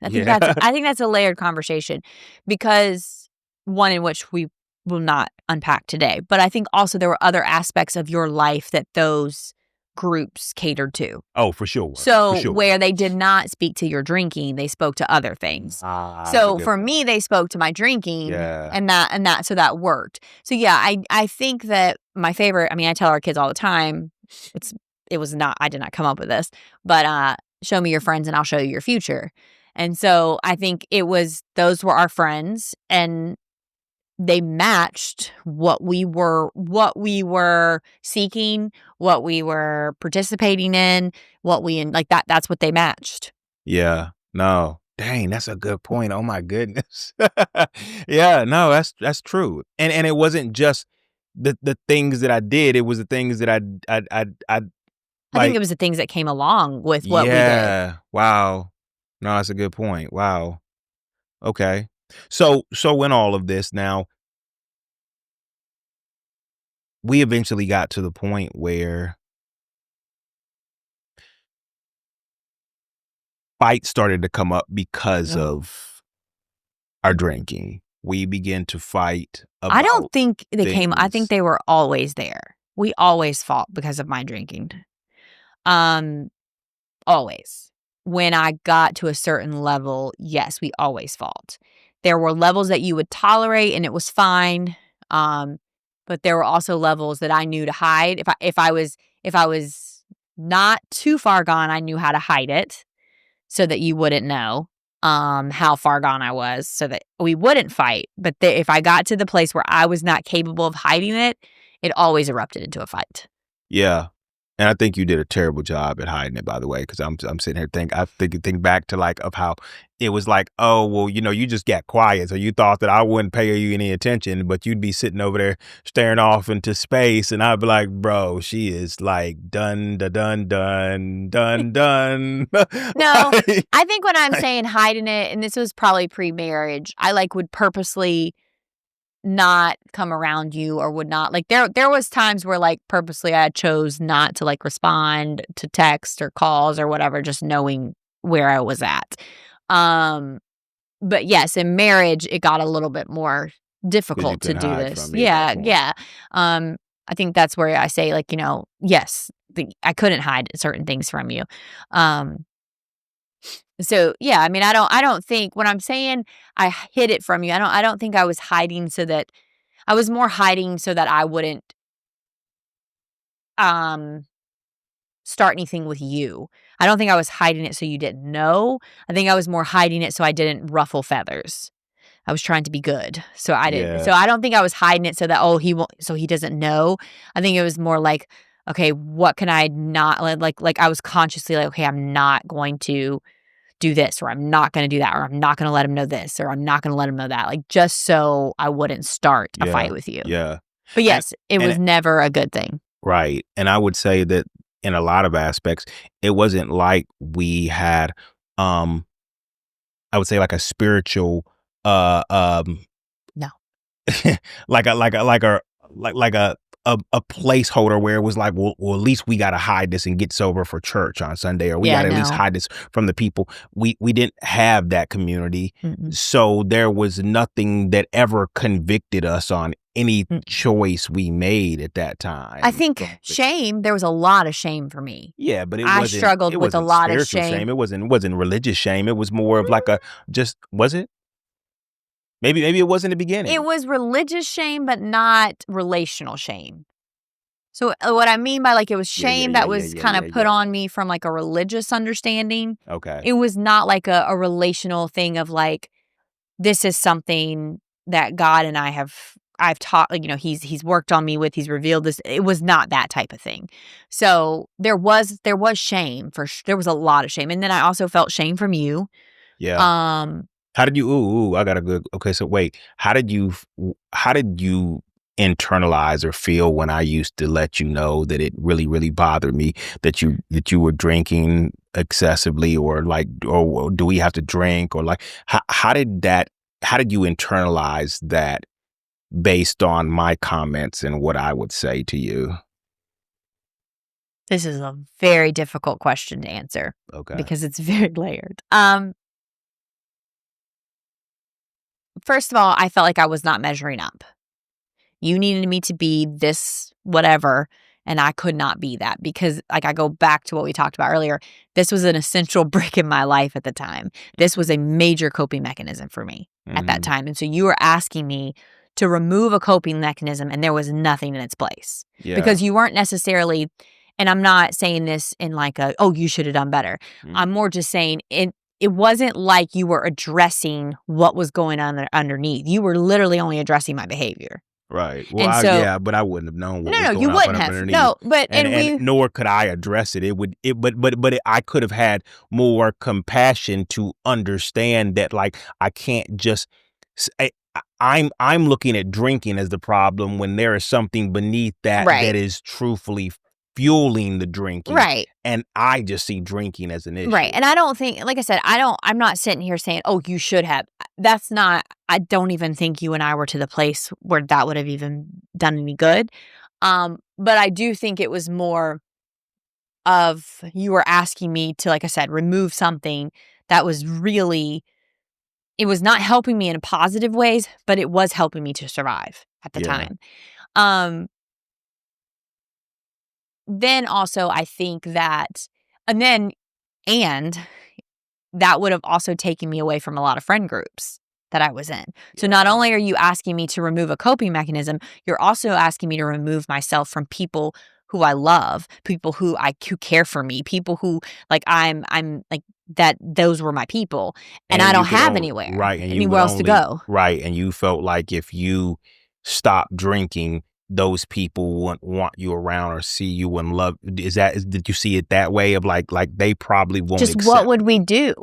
I think that's a layered conversation, because one in which we will not unpack today. But I think also there were other aspects of your life that those groups catered to. Oh, for sure. So where they did not speak to your drinking, they spoke to other things. So for me, they spoke to my drinking, and that so that worked. So yeah, I think that my favorite, I mean, I tell our kids all the time, I did not come up with this, but show me your friends and I'll show you your future. And so I think those were our friends, and they matched what we were seeking, what we were participating in, that's what they matched. Yeah. No. Dang, that's a good point. Oh my goodness. Yeah, no, that's true. And it wasn't just the things that I did, it was the things that I think it was the things that came along with what we did. Yeah. Wow. No, that's a good point. Wow. Okay. So in all of this now, we eventually got to the point where fights started to come up because of our drinking. We began to fight about I don't think they came. I things. think they were always there. We always fought because of my drinking. Always. when I got to a certain level, yes, we always fought. There were levels that you would tolerate and it was fine. But there were also levels that I knew to hide. If I was not too far gone, I knew how to hide it so that you wouldn't know how far gone I was, so that we wouldn't fight. But if I got to the place where I was not capable of hiding it, it always erupted into a fight. Yeah. And I think you did a terrible job at hiding it, by the way, because I'm sitting here think back to like of how it was like, oh, well, you just got quiet. So you thought that I wouldn't pay you any attention, but you'd be sitting over there staring off into space. And I'd be like, bro, she is like done, done, done, done, done, done. No, I think when I'm saying hiding it, and this was probably pre-marriage, I like would purposely not come around you or would not like there was times where like purposely I chose not to like respond to text or calls or whatever, just knowing where I was at. But yes, in marriage it got a little bit more 'Cause you difficult to couldn't do hide this. from me at that Yeah, point. yeah. I think that's where I say like, yes, I couldn't hide certain things from you. Um So, yeah, I mean, I don't think when I'm saying I hid it from you, I don't think I was hiding so that I was more hiding so that I wouldn't um start anything with you. I don't think I was hiding it so you didn't know. I think I was more hiding it so I didn't ruffle feathers. I was trying to be good. So I didn't. Yeah. So I don't think I was hiding it so that he won't so he doesn't know. I think it was more like, okay, what can I not like I was consciously like, okay, I'm not going to do this, or I'm not going to do that, or I'm not going to let him know this, or I'm not going to let him know that, like just so I wouldn't start a Yeah. fight with you. Yeah. But And yes, it and was never a good thing. Right. And I would say that in a lot of aspects, it wasn't like we had, um, I would say like a spiritual, uh, um, No. like a placeholder where it was like, well, at least we got to hide this and get sober for church on Sunday, or we got Yeah, to at least no. hide this from the people. We didn't have that community, Mm-mm. so there was nothing that ever convicted us on any Mm. choice we made at that time. I think shame, there was a lot of shame for me. Yeah, but I struggled it with a wasn't lot of spiritual shame. shame. It wasn't religious shame. It was more of like a just was it? Maybe it was in the It beginning. was religious shame, but not relational shame. So what I mean by like it was Yeah, yeah, shame yeah, that yeah, was yeah, kind yeah, of put yeah. on me from like a religious understanding. Okay. It was not like a relational thing of like, this is something that God and I've taught, like, he's worked on me with, he's revealed this. It was not that type of thing. So there was shame there was a lot of shame. And then I also felt shame from you. Yeah. Um, How did you I got a good okay, so wait. How did you internalize or feel when I used to let you know that it really, really bothered me that you were drinking excessively, or like, or do we have to drink, or like how did you internalize that based on my comments and what I would say to you? this is a very difficult question to answer Okay. because it's very layered. First of all, I felt like I was not measuring up. You needed me to be this whatever, and I could not be that because, like, I go back to what we talked about earlier. This was an essential brick in my life at the time. This was a major coping mechanism for me at that Mhm. time. And so you were asking me to remove a coping mechanism, and there was nothing in its place Yeah. because you weren't necessarily, and I'm not saying this in like oh, you should have done better. Mm. I'm more just saying it wasn't like you were addressing what was going on there underneath. You were literally only addressing my behavior. Right. Well, And so yeah, but I wouldn't have known what no, was no, you going on wouldn't up have. underneath, No, but nor could I address it. It would, I could have had more compassion to understand that, like, I can't just. I'm looking at drinking as the problem when there is something beneath that right, is truthfully fueling the drinking, right, and I just see drinking as an right. issue. And I don't think, like I said, I'm not sitting here saying, oh, you should have. That's not, I don't even think you and I were to the place where that would have even done any good. But I do think it was more of you were asking me to, like I said, remove something that was really, it was not helping me in positive ways, but it was helping me to survive at the Yeah. time. Um, Then also I think that and then and that would have also taken me away from a lot of friend groups that I was in. So not only are you asking me to remove a coping mechanism, you're also asking me to remove myself from people who I love, people who care for me, people who like I'm like that those were my people, and I don't have anywhere else to go. Right, and you felt like if you stopped drinking, those people wouldn't want you around or see you and love. Did you see it that way of like they probably won't Just accept? What would we do?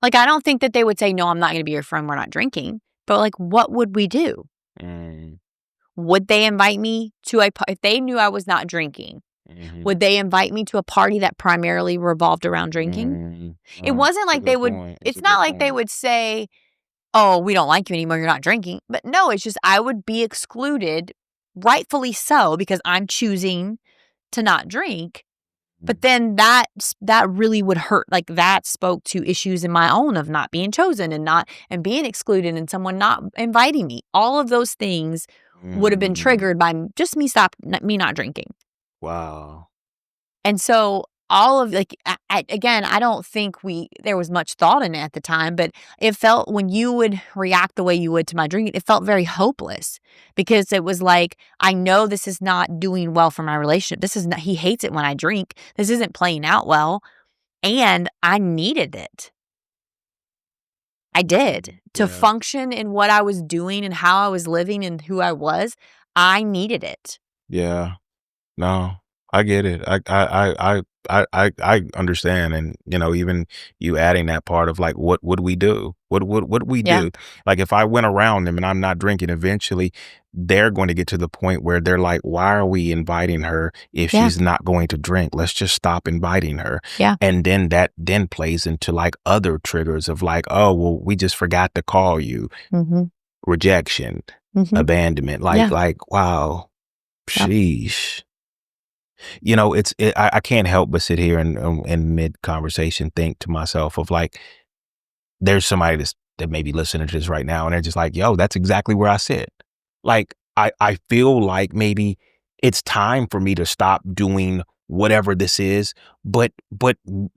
Like, I don't think that they would say, no, I'm not going to be your friend. We're not drinking. But like, what would we do? Would they invite me to if they knew I was not drinking, would they invite me to a party that primarily revolved around drinking? It wasn't like they would, it's not like they would say, oh, we don't like you anymore, you're not drinking. But no, it's just I would be excluded, rightfully so, because I'm choosing to not drink. But then that really would hurt. Like that spoke to issues in my own of not being chosen and being excluded and someone not inviting me. All of those things would have been triggered by just me not drinking. Wow. And so all of again, I don't think there was much thought in it at the time, but it felt, when you would react the way you would to my drinking, it felt very hopeless, because it was like, I know this is not doing well for my relationship. He hates it when I drink. This isn't playing out well. And I needed it. I did. To function in what I was doing and how I was living and who I was, I needed it. Yeah. No, I get it. I understand. And, even you adding that part of like, what would we do? What would we do? Like, if I went around them and I'm not drinking, eventually they're going to get to the point where they're like, why are we inviting her if she's not going to drink? Let's just stop inviting her. Yeah. And then that plays into like other triggers of like, oh, well, we just forgot to call you. Rejection, abandonment, like, wow, sheesh. I can't help but sit here and in mid conversation think to myself of like, there's somebody that may be listening to this right now and they're just like, yo, that's exactly where I sit. Like, I feel like maybe it's time for me to stop doing whatever this is, but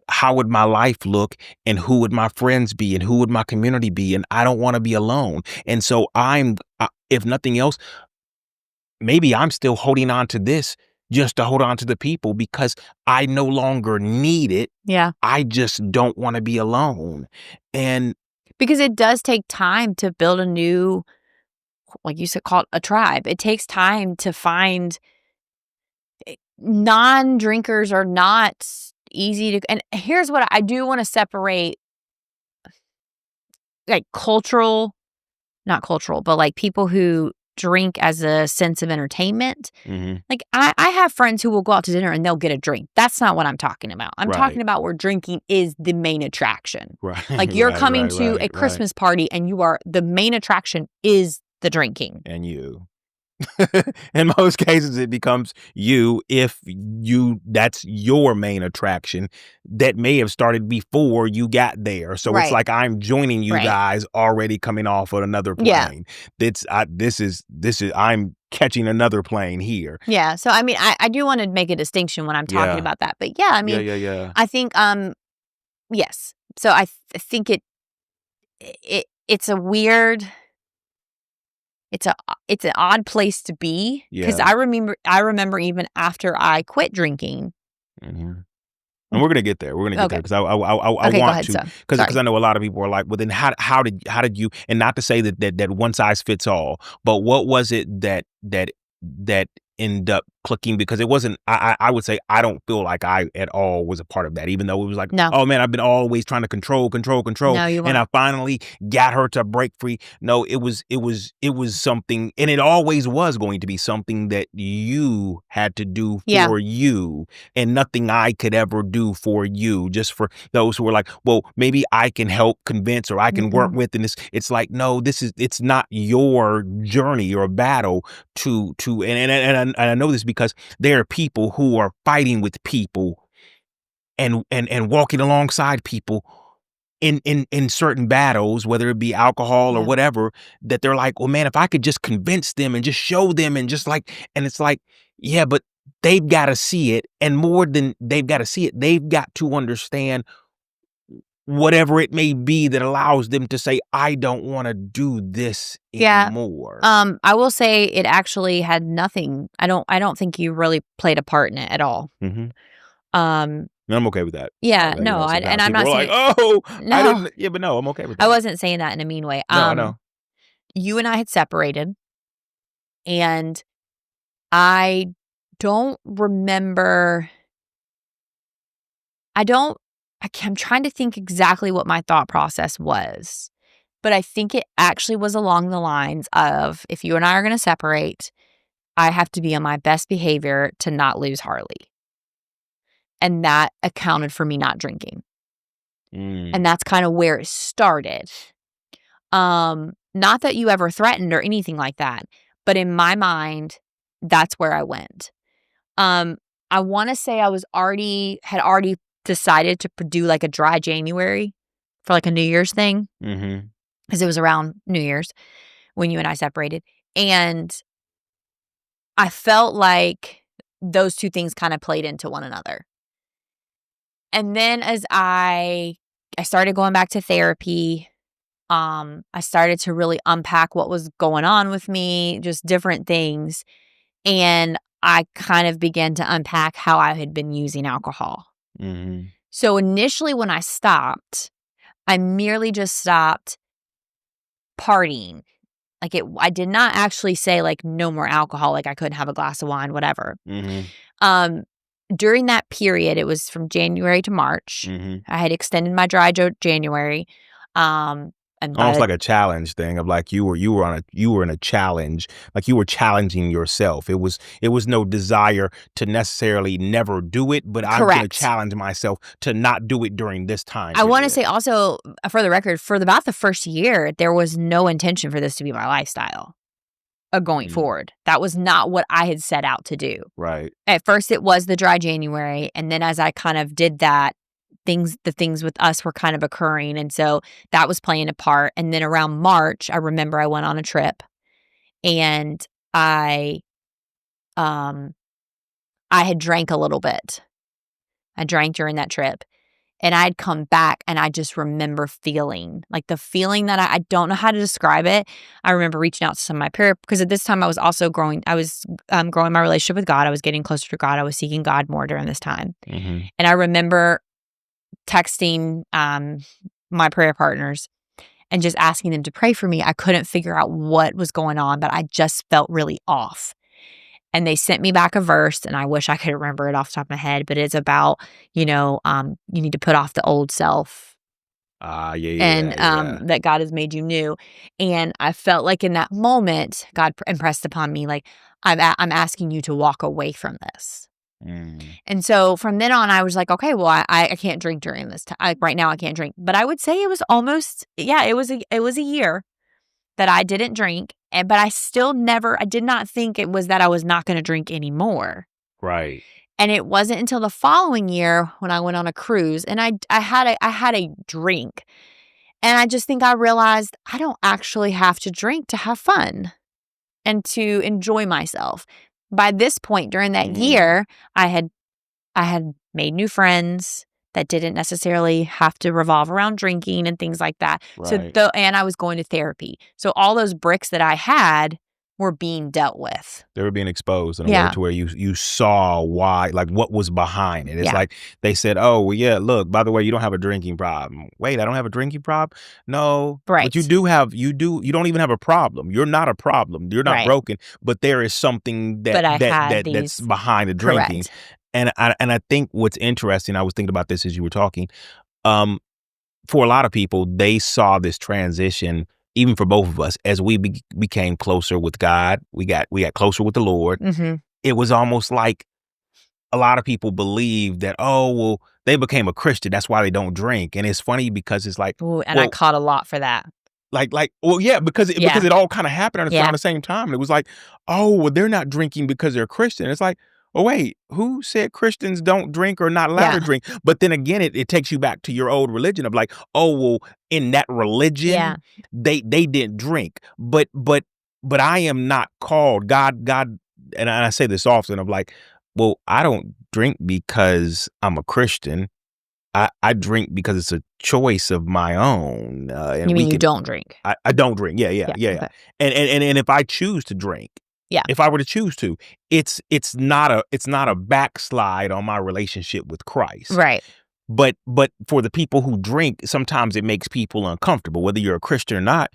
how would my life look, and who would my friends be, and who would my community be? And I don't want to be alone. And so if nothing else, maybe I'm still holding on to this just to hold on to the people because I no longer need it. Yeah. I just don't want to be alone. And because it does take time to build a new, like you said, called a tribe. It takes time to find. Non-drinkers are not easy to, and here's what I do want to separate, like not cultural, but like people who drink as a sense of entertainment. Like I have friends who will go out to dinner and they'll get a drink. That's not what I'm talking about. I'm talking about where drinking is the main attraction. Right. Like you're coming to a Christmas party and the main attraction is the drinking. And you. In most cases, it becomes you if that's your main attraction that may have started before you got there. So it's like I'm joining you guys already coming off of another plane. I'm catching another plane here. Yeah. So I mean, I do want to make a distinction when I'm talking about that. But yeah, I mean, I think yes. So I think it's a weird. It's an odd place to be, because I remember even after I quit drinking. And we're gonna get there. We're gonna get there because I want to, because I know a lot of people are like, well, then how did you? And not to say that one size fits all, but what was it that ended up clicking? Because it wasn't. I would say I don't feel like I at all was a part of that, even though it was like, oh man, I've been always trying to control, no, you and I finally got her to break free. No, it was something, and it always was going to be something that you had to do for you, and nothing I could ever do for you. Just for those who are like, well, maybe I can help convince, or I can work with, and it's like, no, it's not your journey or battle to and I know this because there are people who are fighting with people and walking alongside people in certain battles, whether it be alcohol or whatever, that they're like, well, man, if I could just convince them and just show them and just like, and it's like, yeah, but they've got to see it. And more than they've got to see it, they've got to understand whatever it may be that allows them to say, I don't want to do this Yeah. anymore. I will say it actually had nothing. I don't think you really played a part in it at all. Mhm. Um, And I'm okay with that. yeah, You no, know, and sometimes I'm people not are like, saying "Oh, I no. didn't." Yeah, but no, I'm okay with I that. wasn't saying that in a mean way. No, I know. You and I had separated, and I don't remember. I don't. I'm trying to think exactly what my thought process was, but I think it actually was along the lines of, if you and I are going to separate, I have to be on my best behavior to not lose Harley. And that accounted for me not drinking. Mm. And that's kind of where it started. Not that you ever threatened or anything like that, but in my mind, that's where I went. I want to say I had already decided to do like a dry January for like a New Year's thing, Mhm. because it was around New Year's when you and I separated. And I felt like those two things kind of played into one another. And then as I started going back to therapy, I started to really unpack what was going on with me, just different things. And I kind of began to unpack how I had been using alcohol. Mhm. So initially when I stopped, I merely just stopped partying. Like I did not actually say like no more alcohol, like I couldn't have a glass of wine, whatever. Mhm. Um, During that period, it was from January to March. Mhm. I had extended my dry January. And by Almost the like a challenge thing of like you were in a challenge, like you were challenging yourself. It was no desire to necessarily never do it, but I'm going to correct. challenge myself to not do it during this time I want to period. say also, for the record, for about the first year, there was no intention for this to be my lifestyle going Mm. forward. That was not what I had set out to do. Right. At first, it was the dry January, and then as I kind of did that, the things with us were kind of occurring, and so that was playing a part. And then around March, I remember I went on a trip, and um, I had drank a little bit. I drank during that trip. And I'd come back and I just remember feeling like the feeling that I don't know how to describe it. I remember reaching out to some of my prayer, because at this time I was also growing. I was growing my relationship with God. I was getting closer to God. I was seeking God more during this time. Mhm. And I remember texting my prayer partners and just asking them to pray for me. I couldn't figure out what was going on, but I just felt really off. And they sent me back a verse, and I wish I could remember it off the top of my head, but it's about, you need to put off the old self, Ah, yeah, and yeah, yeah. that God has made you new. And I felt like in that moment, God impressed upon me, like, I'm asking you to walk away from this. Mm. And so from then on, I was like, okay, well, I can't drink during this time. Right now, I can't drink. But I would say it was almost, yeah, it was a year that I didn't drink, but I did not think it was that I was not going to drink anymore. Right. And it wasn't until the following year when I went on a cruise and I had a drink, and I just think I realized I don't actually have to drink to have fun and to enjoy myself. By this point during that Mm. year, I had made new friends that didn't necessarily have to revolve around drinking and things like that. Right. And I was going to therapy. So all those bricks that I had were being dealt with. They were being exposed in a way Yeah. to where you saw why, like what was behind it. It's Yeah. like they said, "Oh, well, yeah, look, by the way, you don't have a drinking problem." Wait, I don't have a drinking problem? No, but Right. you don't even have a problem. You're not a problem. You're not Right. broken, but there is something But I had that's these behind the drinking. correct. And I think what's interesting, I was thinking about this as you were talking. Um, for a lot of people, they saw this transition, even for both of us, as we became closer with God. We got closer with the Lord. Mhm. It was almost like a lot of people believe that, oh, well, they became a Christian, that's why they don't drink. And it's funny because it's like, Ooh, and I well, caught a lot for that. well, yeah, because Yeah. it all kind of happened around Yeah. the same time. It was like, oh, well, they're not drinking because they're Christian. It's like, oh, wait, who said Christians don't drink or not allowed Yeah. to drink? But then again, it takes you back to your old religion of like, oh, well, in that religion, Yeah. they didn't drink. But I am not called. God, and I say this often of like, well, I don't drink because I'm a Christian. I drink because it's a choice of my own. And You mean you don't drink? I don't drink. Yeah. Okay. And if I choose to drink, Yeah. if I were to choose to, it's not a backslide on my relationship with Christ. Right. But for the people who drink, sometimes it makes people uncomfortable, whether you're a Christian or not,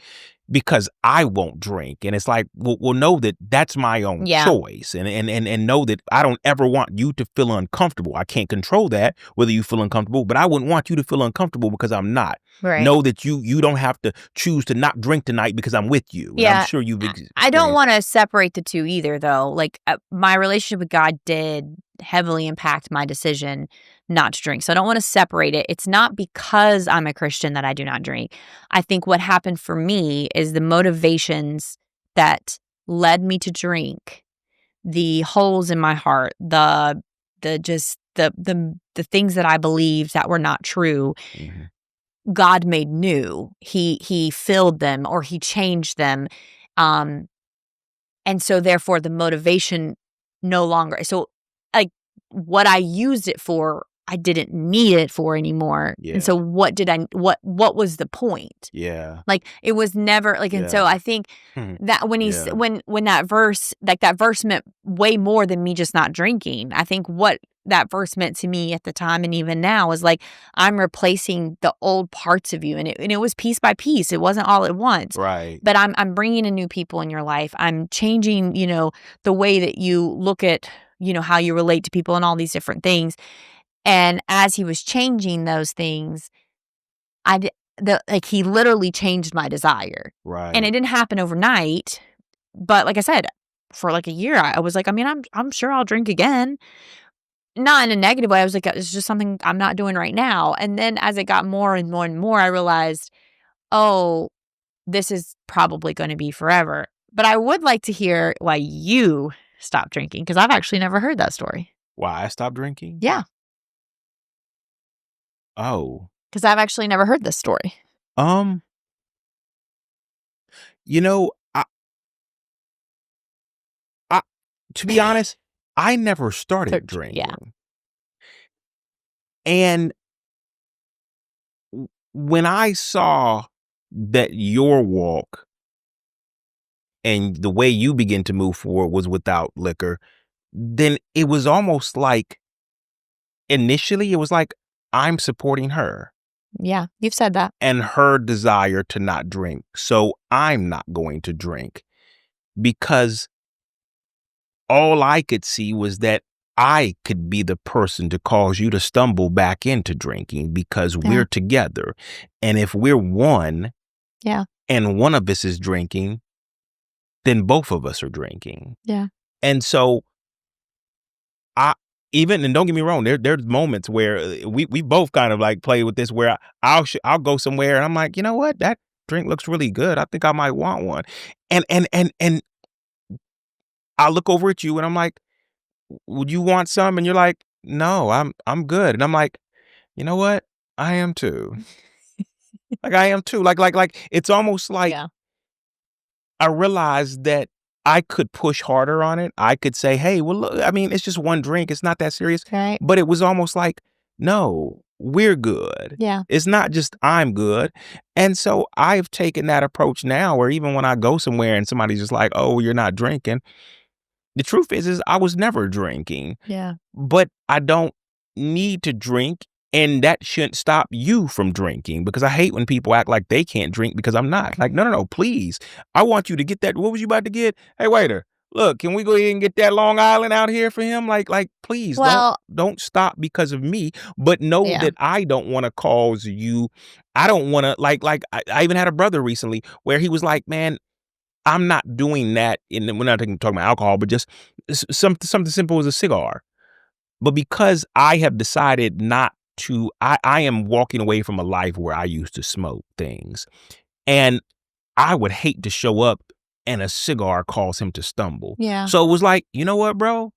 because I won't drink. And it's like, well know that that's my own choice. And know that I don't ever want you to feel uncomfortable. I can't control that, whether you feel uncomfortable, but I wouldn't want you to feel uncomfortable because I'm not. Right. Know that you don't have to choose to not drink tonight because I'm with you. Yeah. And I'm sure you've I don't want to separate the two either, though. Like, my relationship with God did heavily impact my decision not to drink. So I don't want to separate it. It's not because I'm a Christian that I do not drink. I think what happened for me is the motivations that led me to drink, the holes in my heart, the things that I believed that were not true. Mm-hmm. God made new. He filled them, or he changed them. And so therefore the motivation no longer. So like what I used it for, I didn't need it for anymore. Yeah. And so what was the point? Yeah. Like it was never like, and so I think that when he's, when that verse, like that verse meant way more than me just not drinking. I think what that verse meant to me at the time and even now is like, I'm replacing the old parts of you. And it was piece by piece. It wasn't all at once. Right. But I'm bringing in new people in your life. I'm changing, the way that you look at, how you relate to people and all these different things. And as he was changing those things, he literally changed my desire. Right. And it didn't happen overnight. But like I said, for like a year, I was like, I mean, I'm sure I'll drink again. Not in a negative way. I was like, it's just something I'm not doing right now. And then as it got more and more and more, I realized, oh, this is probably going to be forever. But I would like to hear why you stopped drinking, because I've actually never heard that story. Why I stopped drinking? Yeah. Oh. Because I've actually never heard this story. To be honest, I never started drinking. Yeah. And when I saw that your walk and the way you begin to move forward was without liquor, then it was almost like, initially, it was like, I'm supporting her. Yeah, you've said that. And her desire to not drink. So I'm not going to drink, because all I could see was that I could be the person to cause you to stumble back into drinking, because we're together. And if we're one, and one of us is drinking, then both of us are drinking. Yeah. And so and don't get me wrong, there's moments where we both kind of like play with this, where I'll go somewhere and I'm like, you know what, that drink looks really good. I think I might want one. And I look over at you and I'm like, would you want some? And you're like, no, I'm good. And I'm like, you know what? I am too. Like I am too. Like it's almost like I realized that I could push harder on it. I could say, hey, well, look, I mean, it's just one drink. It's not that serious. Right. But it was almost like, no, we're good. Yeah. It's not just I'm good. And so I've taken that approach now, where even when I go somewhere and somebody's just like, oh, you're not drinking. The truth is I was never drinking. Yeah. But I don't need to drink. And that shouldn't stop you from drinking, because I hate when people act like they can't drink because I'm not. Like, no, please. I want you to get that. What was you about to get? Hey, waiter, look, can we go ahead and get that Long Island out here for him? Like, please, don't stop because of me. But know that I don't want to cause you. I don't want to, like I even had a brother recently where he was like, man, I'm not doing that. And we're not talking about alcohol, but just something simple as a cigar. But because I have decided not to, I am walking away from a life where I used to smoke things, and I would hate to show up and a cigar cause him to stumble. Yeah. So it was like, you know what, bro?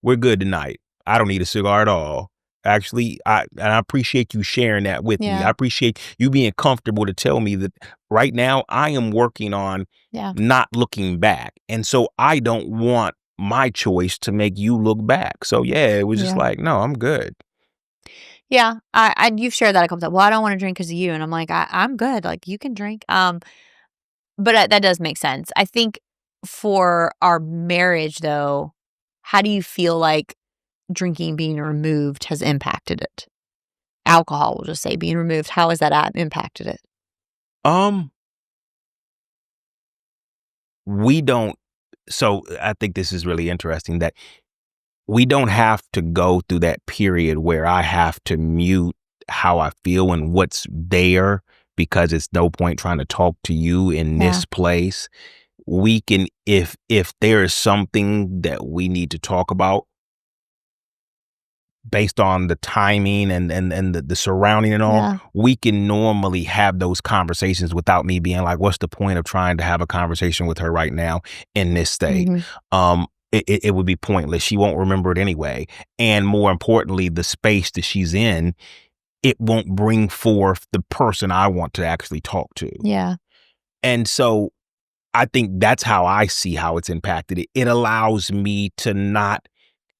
We're good tonight. I don't need a cigar at all. Actually, I appreciate you sharing that with me. I appreciate you being comfortable to tell me that right now I am working on not looking back. And so I don't want my choice to make you look back. So yeah, it was just like, no, I'm good. Yeah, you've shared that a couple times. Well, I don't want to drink because of you, and I'm like, I'm good. Like you can drink. But that does make sense. I think for our marriage, though, how do you feel like drinking being removed has impacted it? Alcohol, we'll just say, being removed. How has that impacted it? Um, we don't. So I think this is really interesting that we don't have to go through that period where I have to mute how I feel and what's there because it's no point trying to talk to you in Yeah, this place. We can, if there is something that we need to talk about based on the timing and the surrounding and all, yeah, we can normally have those conversations without me being like, what's the point of trying to have a conversation with her right now in this state? hmm It would be pointless. She won't remember it anyway. And more importantly, the space that she's in, it won't bring forth the person I want to actually talk to. yeah, And so I think that's how I see how it's impacted it. It allows me to not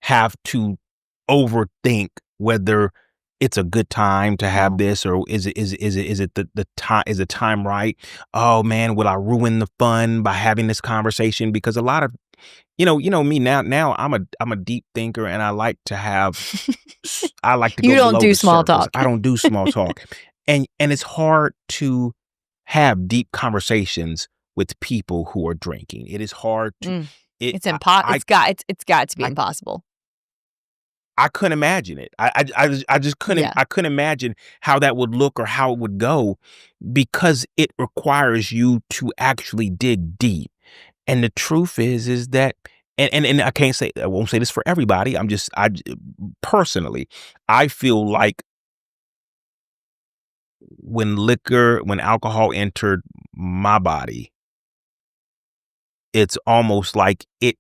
have to overthink whether it's a good time to have yeah. this or is it the time, is the time right? Oh man, will I ruin the fun by having this conversation? Because a lot of me now I'm a deep thinker and I like to You go don't below do the small surface. talk. I don't do small talk. And it's hard to have deep conversations with people who are drinking. It is hard to Mm. it It's it's got to be I impossible. I couldn't imagine it. I just couldn't Yeah, I couldn't imagine how that would look or how it would go because it requires you to actually dig deep. And the truth is that and I won't say this for everybody. Personally, I feel like when alcohol entered my body, it's almost like it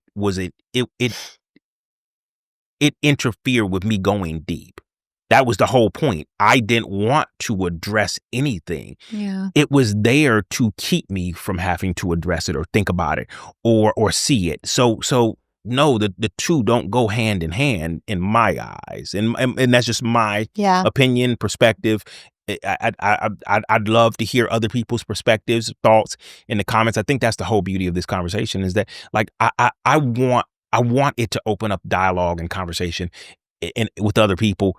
interfered with me going deep. That was the whole point. I didn't want to address anything. yeah, It was there to keep me from having to address it or think about it or see it. So no, the two don't go hand in hand in my eyes. And that's just my yeah. opinion, perspective. I'd love to hear other people's perspectives, thoughts in the comments. I think that's the whole beauty of this conversation is that like I want it to open up dialogue and conversation with other people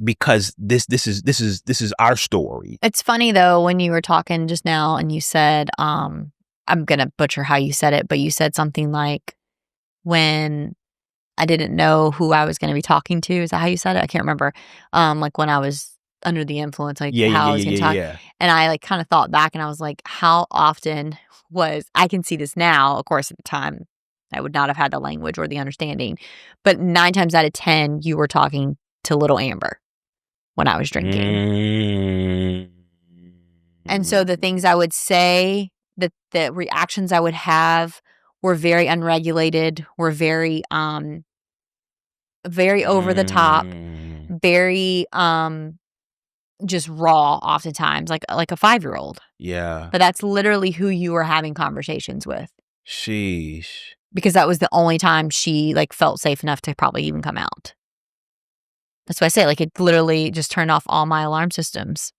because this is our story. It's funny though when you were talking just now and you said, I'm gonna butcher how you said it, but you said something like when I didn't know who I was gonna be talking to. Is that how you said it? I can't remember. Like when I was under the influence, like Yeah, yeah, how I yeah, was yeah, gonna yeah, talk. yeah. And I like kind of thought back and I was like, how often was I can see this now, of course, at the time I would not have had the language or the understanding. But 9 times out of 10, you were talking to little Amber when I was drinking. Mm. And so the things I would say, the reactions I would have were very unregulated, were very over the top, Mm. very just raw oftentimes, like a 5-year-old. Yeah. But that's literally who you were having conversations with Sheesh. because that was the only time she like felt safe enough to probably even come out. That's why I say like it literally just turned off all my alarm systems.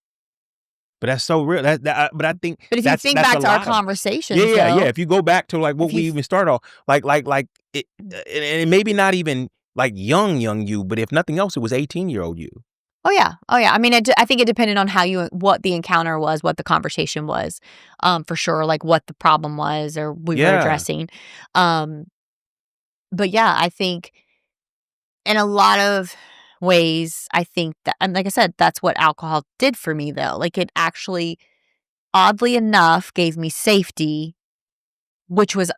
But that's so real. But I think But if you think that's back a to our lot of yeah, conversations yeah, yeah. though, If you go back to like what if we you even started off, like it, and maybe not even like young you, but if nothing else, it was 18-year-old you. Oh, yeah. Oh, yeah. I mean, I think it depended on what the encounter was, what the conversation was, for sure, like what the problem was or we were Yeah. addressing. Um, but yeah, I think in a lot of ways, I think that, and like I said, that's what alcohol did for me, though. Like it actually, oddly enough, gave me safety, which was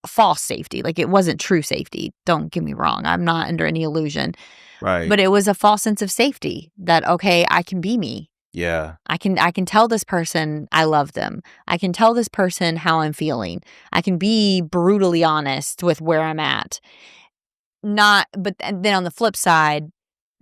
false safety. Like it wasn't true safety. Don't get me wrong. I'm not under any illusion, Right. but it was a false sense of safety that, okay, I can be me. Yeah. I can tell this person I love them. I can tell this person how I'm feeling. I can be brutally honest with where I'm at. Not but and then on the flip side,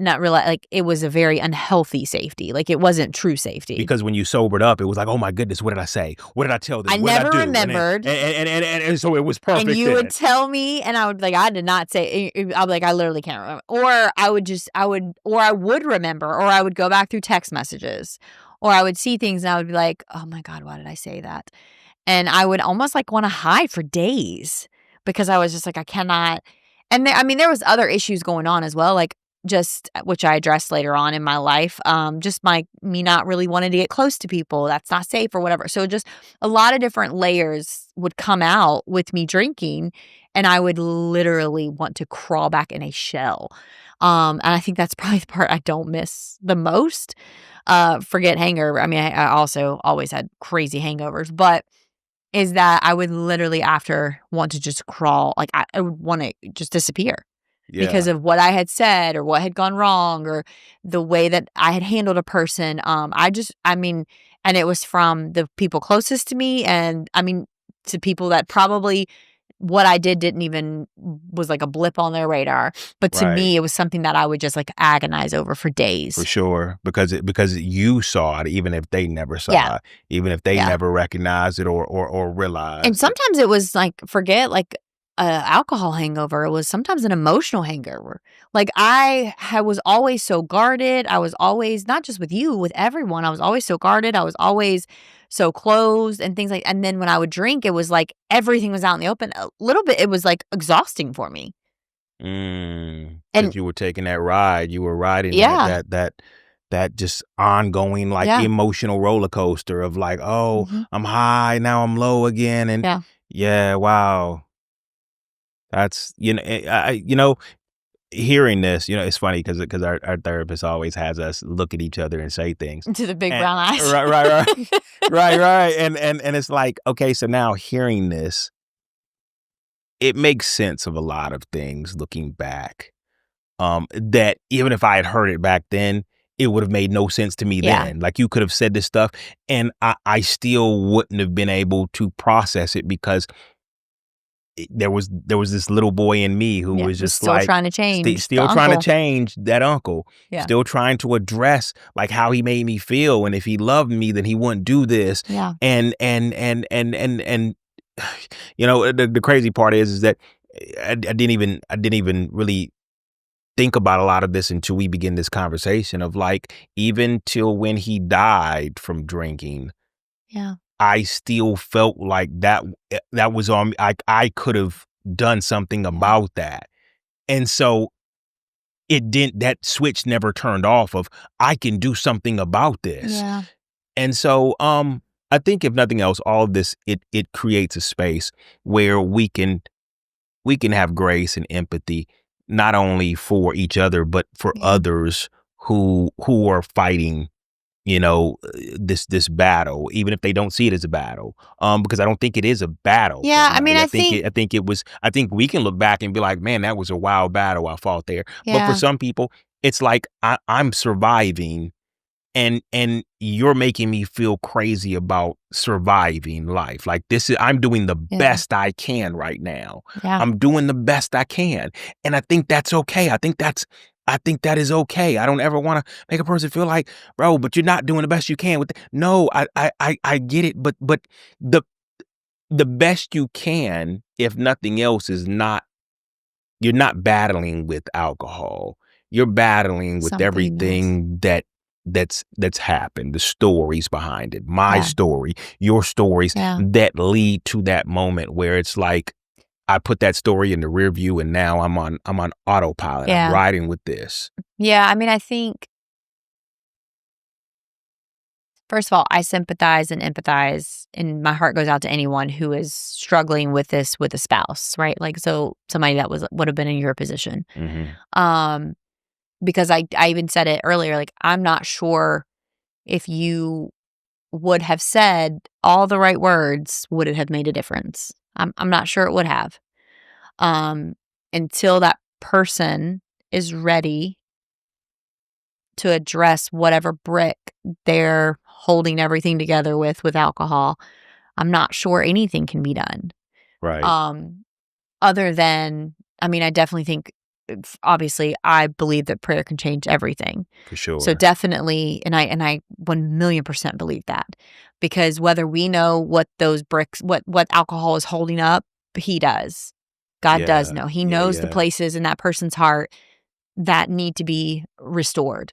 not realize, like, it was a very unhealthy safety. Like, it wasn't true safety. Because when you sobered up, it was like, oh my goodness, what did I say? What did I tell them? I What did I never do? remembered. And so it was perfect. And you then. would tell me, and I would be like, I did not say. I'll be like, I literally can't remember. Or I would remember, or I would go back through text messages, or I would see things, and I would be like, oh my God, why did I say that? And I would almost like want to hide for days because I was just like, I cannot. And there was other issues going on as well, like just which I addressed later on in my life. Just me not really wanting to get close to people. That's not safe or whatever. So just a lot of different layers would come out with me drinking, and I would literally want to crawl back in a shell. And I think that's probably the part I don't miss the most. Forget hangover. I mean, I also always had crazy hangovers, but is that I would literally after want to just crawl, like I would want to just disappear because Yeah. of what I had said or what had gone wrong or the way that I had handled a person. And it was from the people closest to me, and to people that probably what I didn't even was like a blip on their radar. But to Right. me, it was something that I would just like agonize over for days. For sure, because you saw it, even if they never saw it, even if they never recognized it or realized. And sometimes it was like, forget like alcohol hangover. It was sometimes an emotional hangover. Like was always so guarded. I was always, not just with you, with everyone. I was always so guarded. I was always so closed and things like. And then when I would drink, it was like everything was out in the open. A little bit, it was like exhausting for me. And you were taking that ride. You were riding that just ongoing like emotional roller coaster of like, oh, I'm high, now I'm low again. And wow. That's, hearing this, it's funny because our therapist always has us look at each other and say things. To the big brown eyes. Right. And it's like, okay, so now hearing this, it makes sense of a lot of things looking back. That even if I had heard it back then, it would have made no sense to me then. Like you could have said this stuff and I still wouldn't have been able to process it because there was this little boy in me who was just still like trying to change, still trying to change that uncle, still trying to address like how he made me feel, and if he loved me, then he wouldn't do this. And the crazy part is that I didn't even really think about a lot of this until we begin this conversation of like even till when he died from drinking. I still felt like that was on me. I could have done something about that. And so that switch never turned off of I can do something about this. And so I think if nothing else, all of this it creates a space where we can have grace and empathy not only for each other but for others who are fighting this battle, even if they don't see it as a battle, because I don't think it is a battle. I think we can look back and be like, man, that was a wild battle I fought there. But for some people, it's like I'm surviving, and you're making me feel crazy about surviving life. Like I'm doing the best I can right now. I'm doing the best I can, and I think that's okay. I think that is okay. I don't ever want to make a person feel like, bro, but you're not doing the best you can with it. No, I get it. But the best you can, if nothing else, is you're not battling with alcohol. You're battling with everything that's happened, the stories behind it, my story, your stories that lead to that moment where it's like, I put that story in the rear view and now I'm on autopilot. I'm riding with this. I think, first of all, I sympathize and empathize, and my heart goes out to anyone who is struggling with this with a spouse, right? Like, so somebody that would have been in your position. Because I even said it earlier, like, I'm not sure if you would have said all the right words, would it have made a difference? I'm not sure it would have. Until that person is ready to address whatever brick they're holding everything together with alcohol, I'm not sure anything can be done. Right. Other than, I definitely think obviously, I believe that prayer can change everything. For sure. So definitely, and I 1,000,000% believe that, because whether we know what those bricks, what alcohol is holding up, he does. God does know. He knows the places in that person's heart that need to be restored,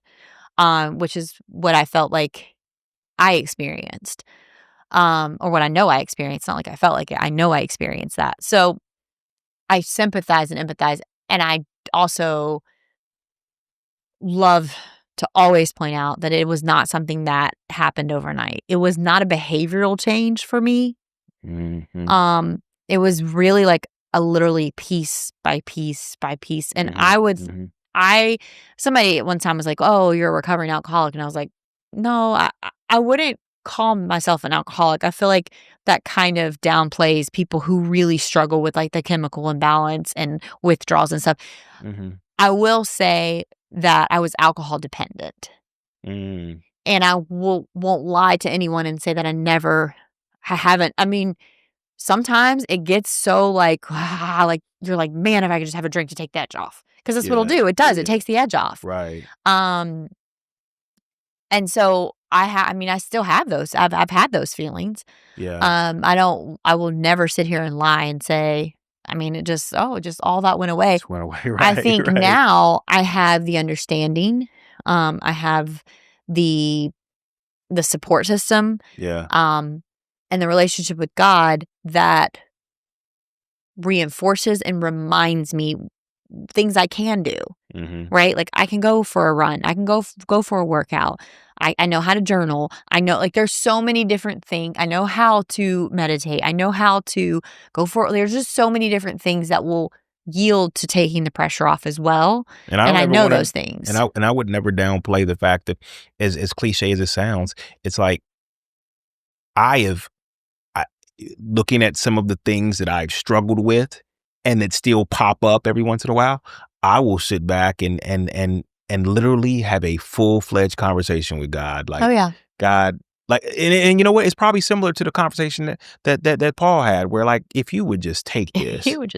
which is what I felt like I experienced, or what I know I experienced. Not like I felt like it. I know I experienced that. So I sympathize and empathize, and I also love to always point out that it was not something that happened overnight. It was not a behavioral change for me. It was really like a literally piece by piece by piece. And somebody at one time was like, "Oh, you're a recovering alcoholic." And I was like, "No, I wouldn't call myself an alcoholic." I feel like that kind of downplays people who really struggle with like the chemical imbalance and withdrawals and stuff. I will say that I was alcohol dependent. And I won't lie to anyone and say that I haven't. I mean, sometimes it gets so like you're like, man, if I could just have a drink to take the edge off. Because that's what it'll do. It does. It takes the edge off. Right. And so I mean, I still have those. I've had those feelings. Yeah. I will never sit here and lie and say, I mean, it just all that went away. Just went away, right? I think right. now I have the understanding. I have the support system. Yeah. And the relationship with God that reinforces and reminds me things I can do. Right? Like I can go for a run. I can go for a workout. I know how to journal. I know, like, there's so many different things. I know how to meditate. I know how to there's just so many different things that will yield to taking the pressure off as well. And I know those things. And I would never downplay the fact that, as cliche as it sounds, it's like looking at some of the things that I've struggled with and that still pop up every once in a while, I will sit back and literally have a full-fledged conversation with God. Like, oh yeah, God, like, and you know what? It's probably similar to the conversation that Paul had, where like, if you would just take this, you would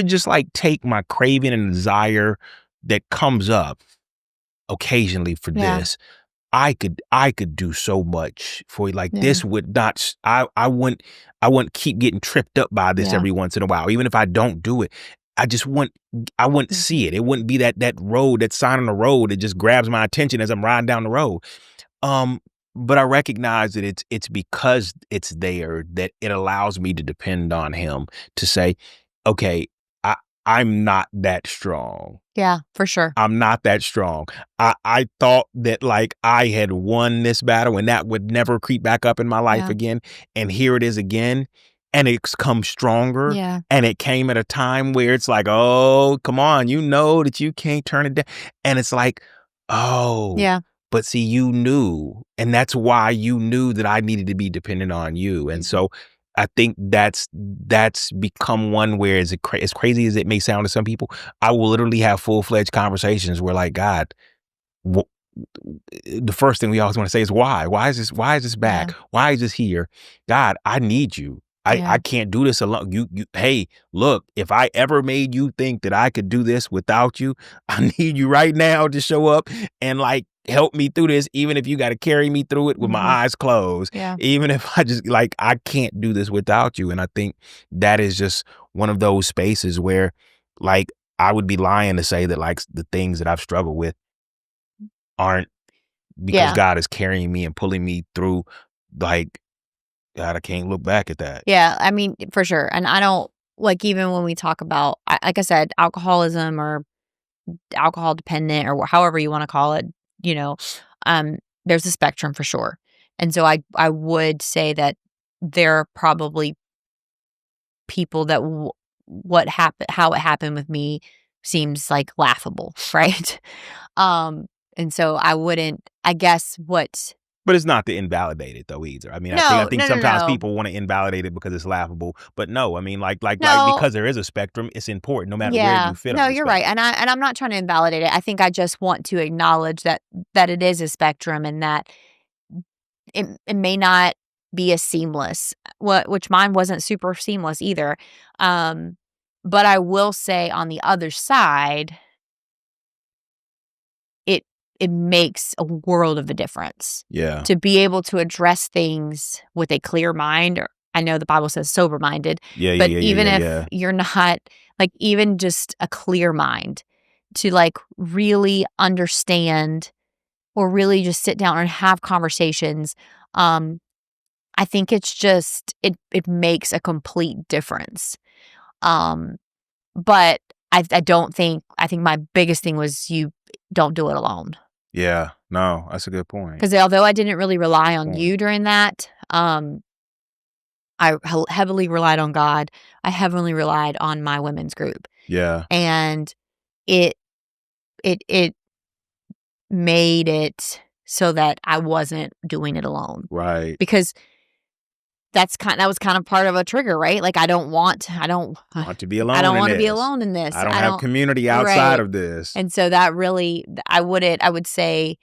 just like take my craving and desire that comes up occasionally for this, I could do so much for you. Like this would not, I wouldn't keep getting tripped up by this every once in a while. Even if I don't do it, I wouldn't see it. It wouldn't be that road, that sign on the road that just grabs my attention as I'm riding down the road. But I recognize that it's because it's there that it allows me to depend on him to say, okay, I'm not that strong. Yeah, for sure. I'm not that strong. I thought that like I had won this battle and that would never creep back up in my life again. And here it is again. And it's come stronger. Yeah. And it came at a time where it's like, oh, come on, you know that you can't turn it down. And it's like, oh, yeah. But see, you knew. And that's why you knew that I needed to be dependent on you. And so I think that's become one where, as crazy as it may sound to some people, I will literally have full-fledged conversations where, like, God, the first thing we always want to say is why? Why is this back? Yeah. Why is this here? God, I need you. I can't do this alone. You, hey, look, if I ever made you think that I could do this without you, I need you right now to show up and like help me through this, even if you got to carry me through it with my eyes closed. Yeah. Even if I just like, I can't do this without you. And I think that is just one of those spaces where like, I would be lying to say that like the things that I've struggled with aren't because God is carrying me and pulling me through. Like, God, I can't look back at that. Yeah, I mean, for sure. And I don't, like, even when we talk about, like I said, alcoholism or alcohol dependent or however you want to call it, you know, there's a spectrum for sure. And so I would say that there are probably people that how it happened with me seems like laughable, right? And so I guess But it's not to invalidate it though either. I mean, I think sometimes people want to invalidate it because it's laughable. But no, I mean, like because there is a spectrum, it's important no matter where you fit. No, you're right, and I'm not trying to invalidate it. I think I just want to acknowledge that it is a spectrum and that it may not be as seamless. Which mine wasn't super seamless either. But I will say on the other side, it makes a world of a difference. Yeah. To be able to address things with a clear mind, or I know the Bible says sober-minded, Yeah. but Yeah. Yeah. even Yeah. if Yeah. you're not, like, even just a clear mind to, like, really understand or really just sit down and have conversations, I think it's just it makes a complete difference. Um, but I don't think I think my biggest thing was you don't do it alone. Yeah. No, that's a good point. Because although I didn't really rely Good on point. you during that, I heavily relied on God. I heavily relied on my women's group, Yeah. and it it made it so that I wasn't doing it alone, Right. because that was kind of part of a trigger, right? Like, I don't want Want to be I alone don't in wanna be this. alone in this. I don't I have don't community outside Right. of this. And so that really I would say,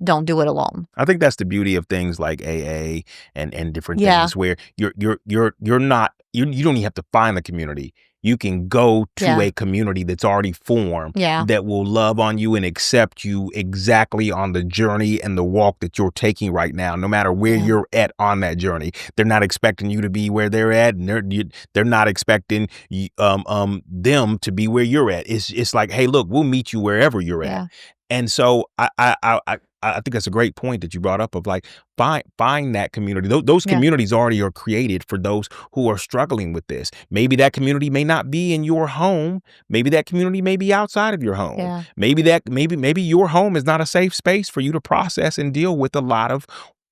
don't do it alone. I think that's the beauty of things like AA and different Yeah. things where you're not you don't even have to find the community. You can go to Yeah. a community that's already formed Yeah. that will love on you and accept you exactly on the journey and the walk that you're taking right now, no matter where Yeah. you're at on that journey. They're not expecting you to be where they're at, and they're not expecting them to be where you're at. It's like, hey, look, we'll meet you wherever you're Yeah. at. And so I think that's a great point that you brought up of like find that community. Those Yeah. communities already are created for those who are struggling with this. Maybe that community may not be in your home. Maybe that community may be outside of your home. Yeah. Maybe your home is not a safe space for you to process and deal with a lot of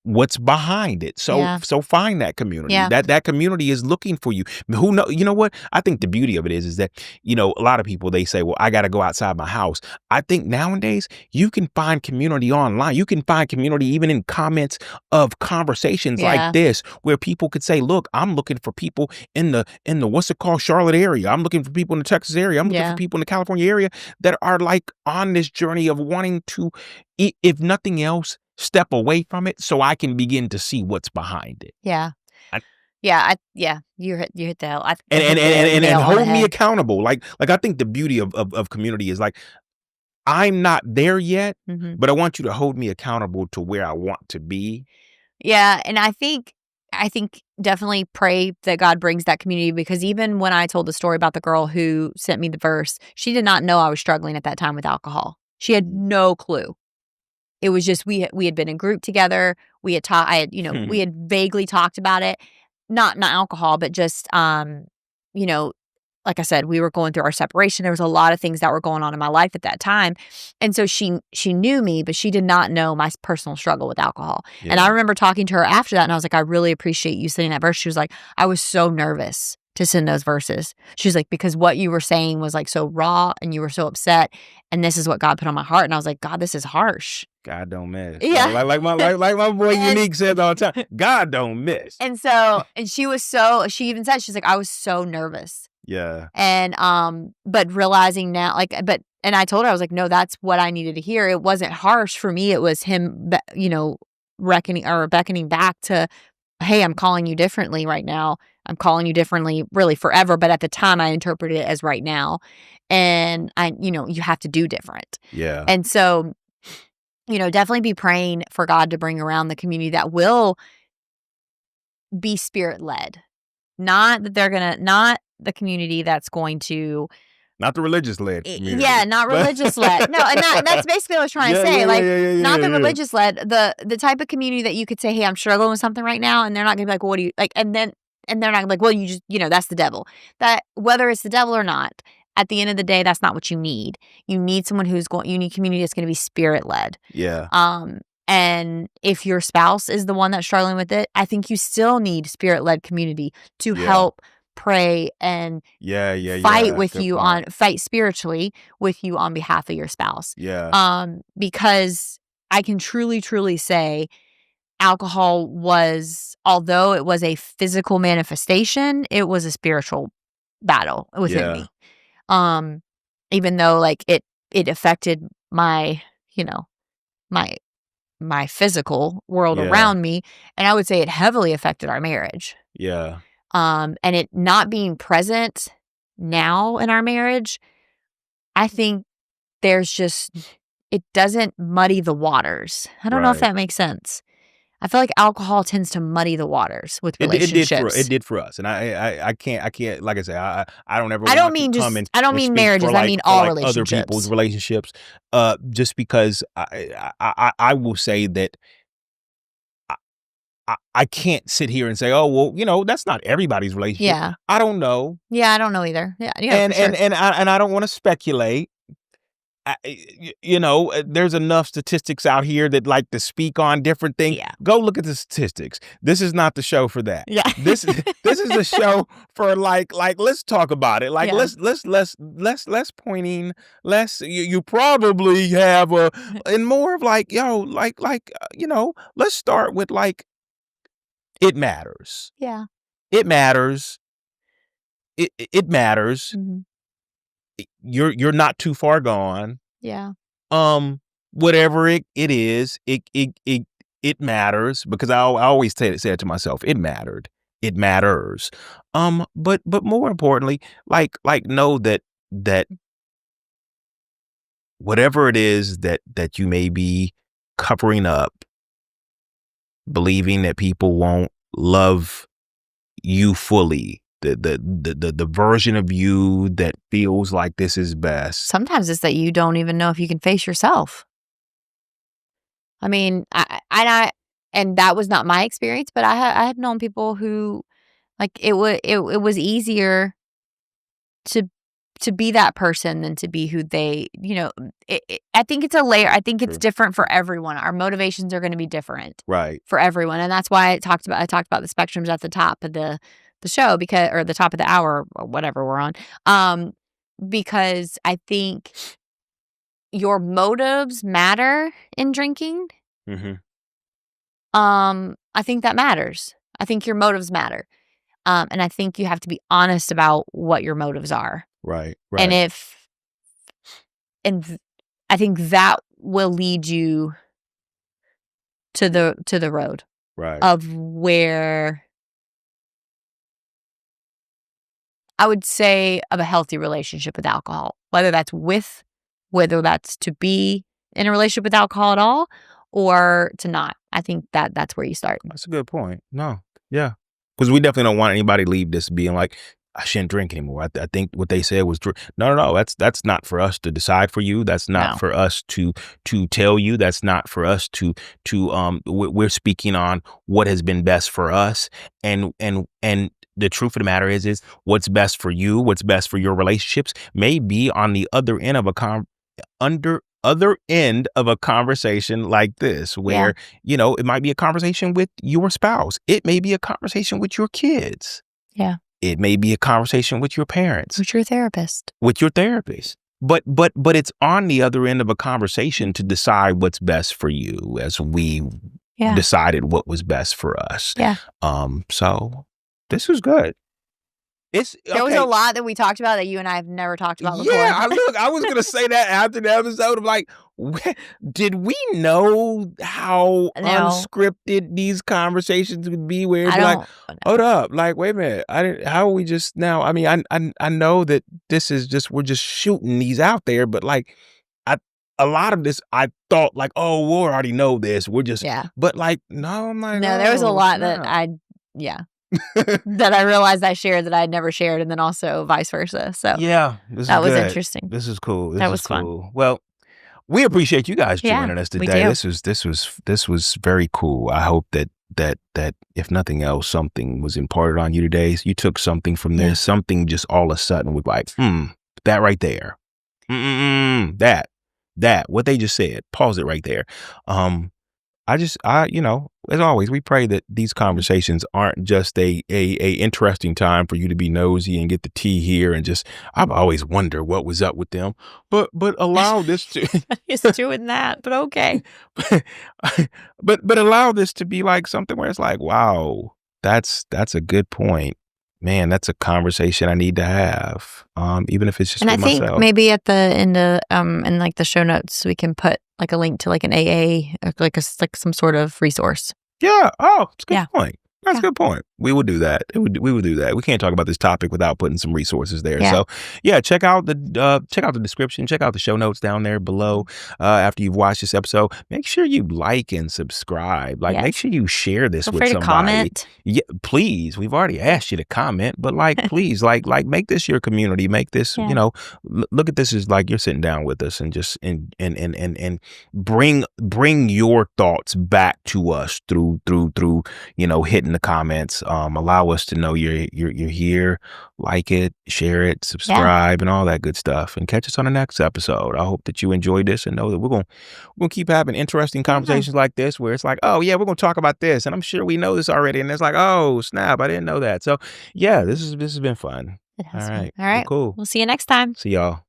what's behind it. Yeah. So find that community. Yeah. That community is looking for you. Who know, you know what? I think the beauty of it is that, a lot of people, they say, well, I got to go outside my house. I think nowadays you can find community online. You can find community even in comments of conversations like Yeah. this, where people could say, look, I'm looking for people in the what's it called, Charlotte area. I'm looking for people in the Texas area. I'm looking Yeah. for people in the California area that are like on this journey of wanting to, if nothing else, step away from it so I can begin to see what's behind it. Yeah. I- Yeah, you hit the hell. And hit the nail and on the hold me head. accountable. Like I think the beauty of community is like, I'm not there yet, Mhm. but I want you to hold me accountable to where I want to be. Yeah, and I think definitely pray that God brings that community, because even when I told the story about the girl who sent me the verse, she did not know I was struggling at that time with alcohol. She had no clue. It was just we had been in group together. We had talked. We had vaguely talked about it, not alcohol, but just you know, like I said, we were going through our separation. There was a lot of things that were going on in my life at that time, and so she knew me, but she did not know my personal struggle with alcohol. Yeah. And I remember talking to her after that, and I was like, I really appreciate you sending that verse. She was like, I was so nervous to send those verses. She's like, because what you were saying was like so raw, and you were so upset, and this is what God put on my heart. And I was like, God, this is harsh. God don't miss. Yeah. Like my boy Unique says all the time. God don't miss. And she even said, she's like, I was so nervous. Yeah. And but realizing now, and I told her, I was like, no, that's what I needed to hear. It wasn't harsh for me. It was him, beckoning back to, hey, I'm calling you differently right now. I'm calling you differently really forever. But at the time I interpreted it as right now. And you have to do different. Yeah. And so, definitely be praying for God to bring around the community that will be spirit led. Not the community that's going to, Not the religious led community. yeah, not religious led. No, and that's basically what I was trying to say. Not the religious led, the type of community that you could say, hey, I'm struggling with something right now, and they're not gonna be like, well, what do you like? And they're not gonna be like, well, you just, that's the devil. That whether it's the devil or not, at the end of the day, that's not what you need. You need someone you need community that's going to be spirit led. Yeah. And if your spouse is the one that's struggling with it, I think you still need spirit led community to help pray and fight with you fight spiritually with you on behalf of your spouse. Yeah. Because I can truly, truly say alcohol although it was a physical manifestation, it was a spiritual battle within me. Even though like it affected my, my physical world around me, and I would say it heavily affected our marriage. Yeah. And it not being present now in our marriage, I think there's just, it doesn't muddy the waters. I don't know if Right. that makes sense. I feel like alcohol tends to muddy the waters with relationships. It did for us, and I can't like I say I don't ever I don't want to mean come just, I don't and mean speak marriages. I mean for all like other people's relationships. relationships, just because I will say that I can't sit here and say, oh well, that's not everybody's relationship. Yeah. I don't know, Yeah, I don't know either. Yeah, for sure. and I don't want to speculate. There's enough statistics out here that like to speak on different things. Yeah. Go look at the statistics. This is not the show for that. Yeah. This is a show for like let's talk about it. Like Yeah. let's pointing. You probably have and more of like let's start with like it matters. Yeah. It matters. It matters. Mhm. You're not too far gone. Yeah. Whatever it is, it matters because I always say it to myself. It mattered. It matters. But more importantly, like know that whatever it is that you may be covering up, believing that people won't love you fully, the version of you that feels like this is best. Sometimes it's that you don't even know if you can face yourself. I mean, and that was not my experience, but I have known people who, like, it was easier to be that person than to be who they, I think it's a layer. I think it's True. different for everyone. Our motivations are going to be different, Right. for everyone, and that's why I talked about the spectrums at the top of the show, or the top of the hour, or whatever we're on, because I think your motives matter in drinking. Mm-hmm. I think that matters. I think your motives matter. And I think you have to be honest about what your motives are. Right. And I think that will lead you to the road Right. of where I would say of a healthy relationship with alcohol, whether that's to be in a relationship with alcohol at all or to not. I think that's where you start. That's a good point. No. Yeah. Because we definitely don't want anybody to leave this being like, I shouldn't drink anymore. I think what they said was no. That's not for us to decide for you. That's not for us to tell you. That's not for us to we're speaking on what has been best for us. And the truth of the matter is what's best for you, what's best for your relationships may be on the other end of a conversation like this, where it might be a conversation with your spouse. It may be a conversation with your kids. Yeah. It may be a conversation with your parents. With your therapist. But it's on the other end of a conversation to decide what's best for you, as we decided what was best for us. Yeah. So this was good. There was a lot that we talked about that you and I have never talked about before. Yeah, I was going to say that after the episode. I'm like, did we know how unscripted these conversations would be? Where it'd be like, hold up, like, wait a minute, how are we just now? I mean, I know that this is we're just shooting these out there, but like, a lot of this, I thought like, oh, we already know this. We're just, but like, no, I'm like, no, there was a lot that that I realized I shared that I had never shared, and then also vice versa. So that was interesting. This is cool. That was fun. Well, we appreciate you guys joining us today. We do. This was very cool. I hope that if nothing else, something was imparted on you today. You took something from this. Something just all of a sudden was like, that right there. That what they just said. Pause it right there. As always, we pray that these conversations aren't just a interesting time for you to be nosy and get the tea here and just, I've always wondered what was up with them, but allow this to it's doing that, but okay. but allow this to be like something where it's like, wow, that's a good point. Man, that's a conversation I need to have. Even if it's just with myself. And I think maybe at the end of in like the show notes, we can put like a link to like an AA, like some sort of resource. Yeah. Oh, it's a good point. That's a Yeah. good point. We would do that. We would do that. We can't talk about this topic without putting some resources there. Yeah. So, yeah, check out the description. Check out the show notes down there below. After you've watched this episode, make sure you like and subscribe. Like, make Yes. sure you share this Feel with free to somebody. comment. Yeah, please. We've already asked you to comment, but like, please, make this your community. Make this, Yeah. look at this as like you're sitting down with us and just and bring your thoughts back to us through hitting the comments. Allow us to know you're here. Like it, share it, Yeah. subscribe, and all that good stuff. And catch us on the next episode. I hope that you enjoyed this and know that we're gonna keep having interesting Yeah. conversations like this, where it's like, oh yeah, we're gonna talk about this, and I'm sure we know this already, and it's like, oh snap, I didn't know that. So yeah, this has been fun. It All has been. right, All well, right. cool. We'll see you next time. See y'all.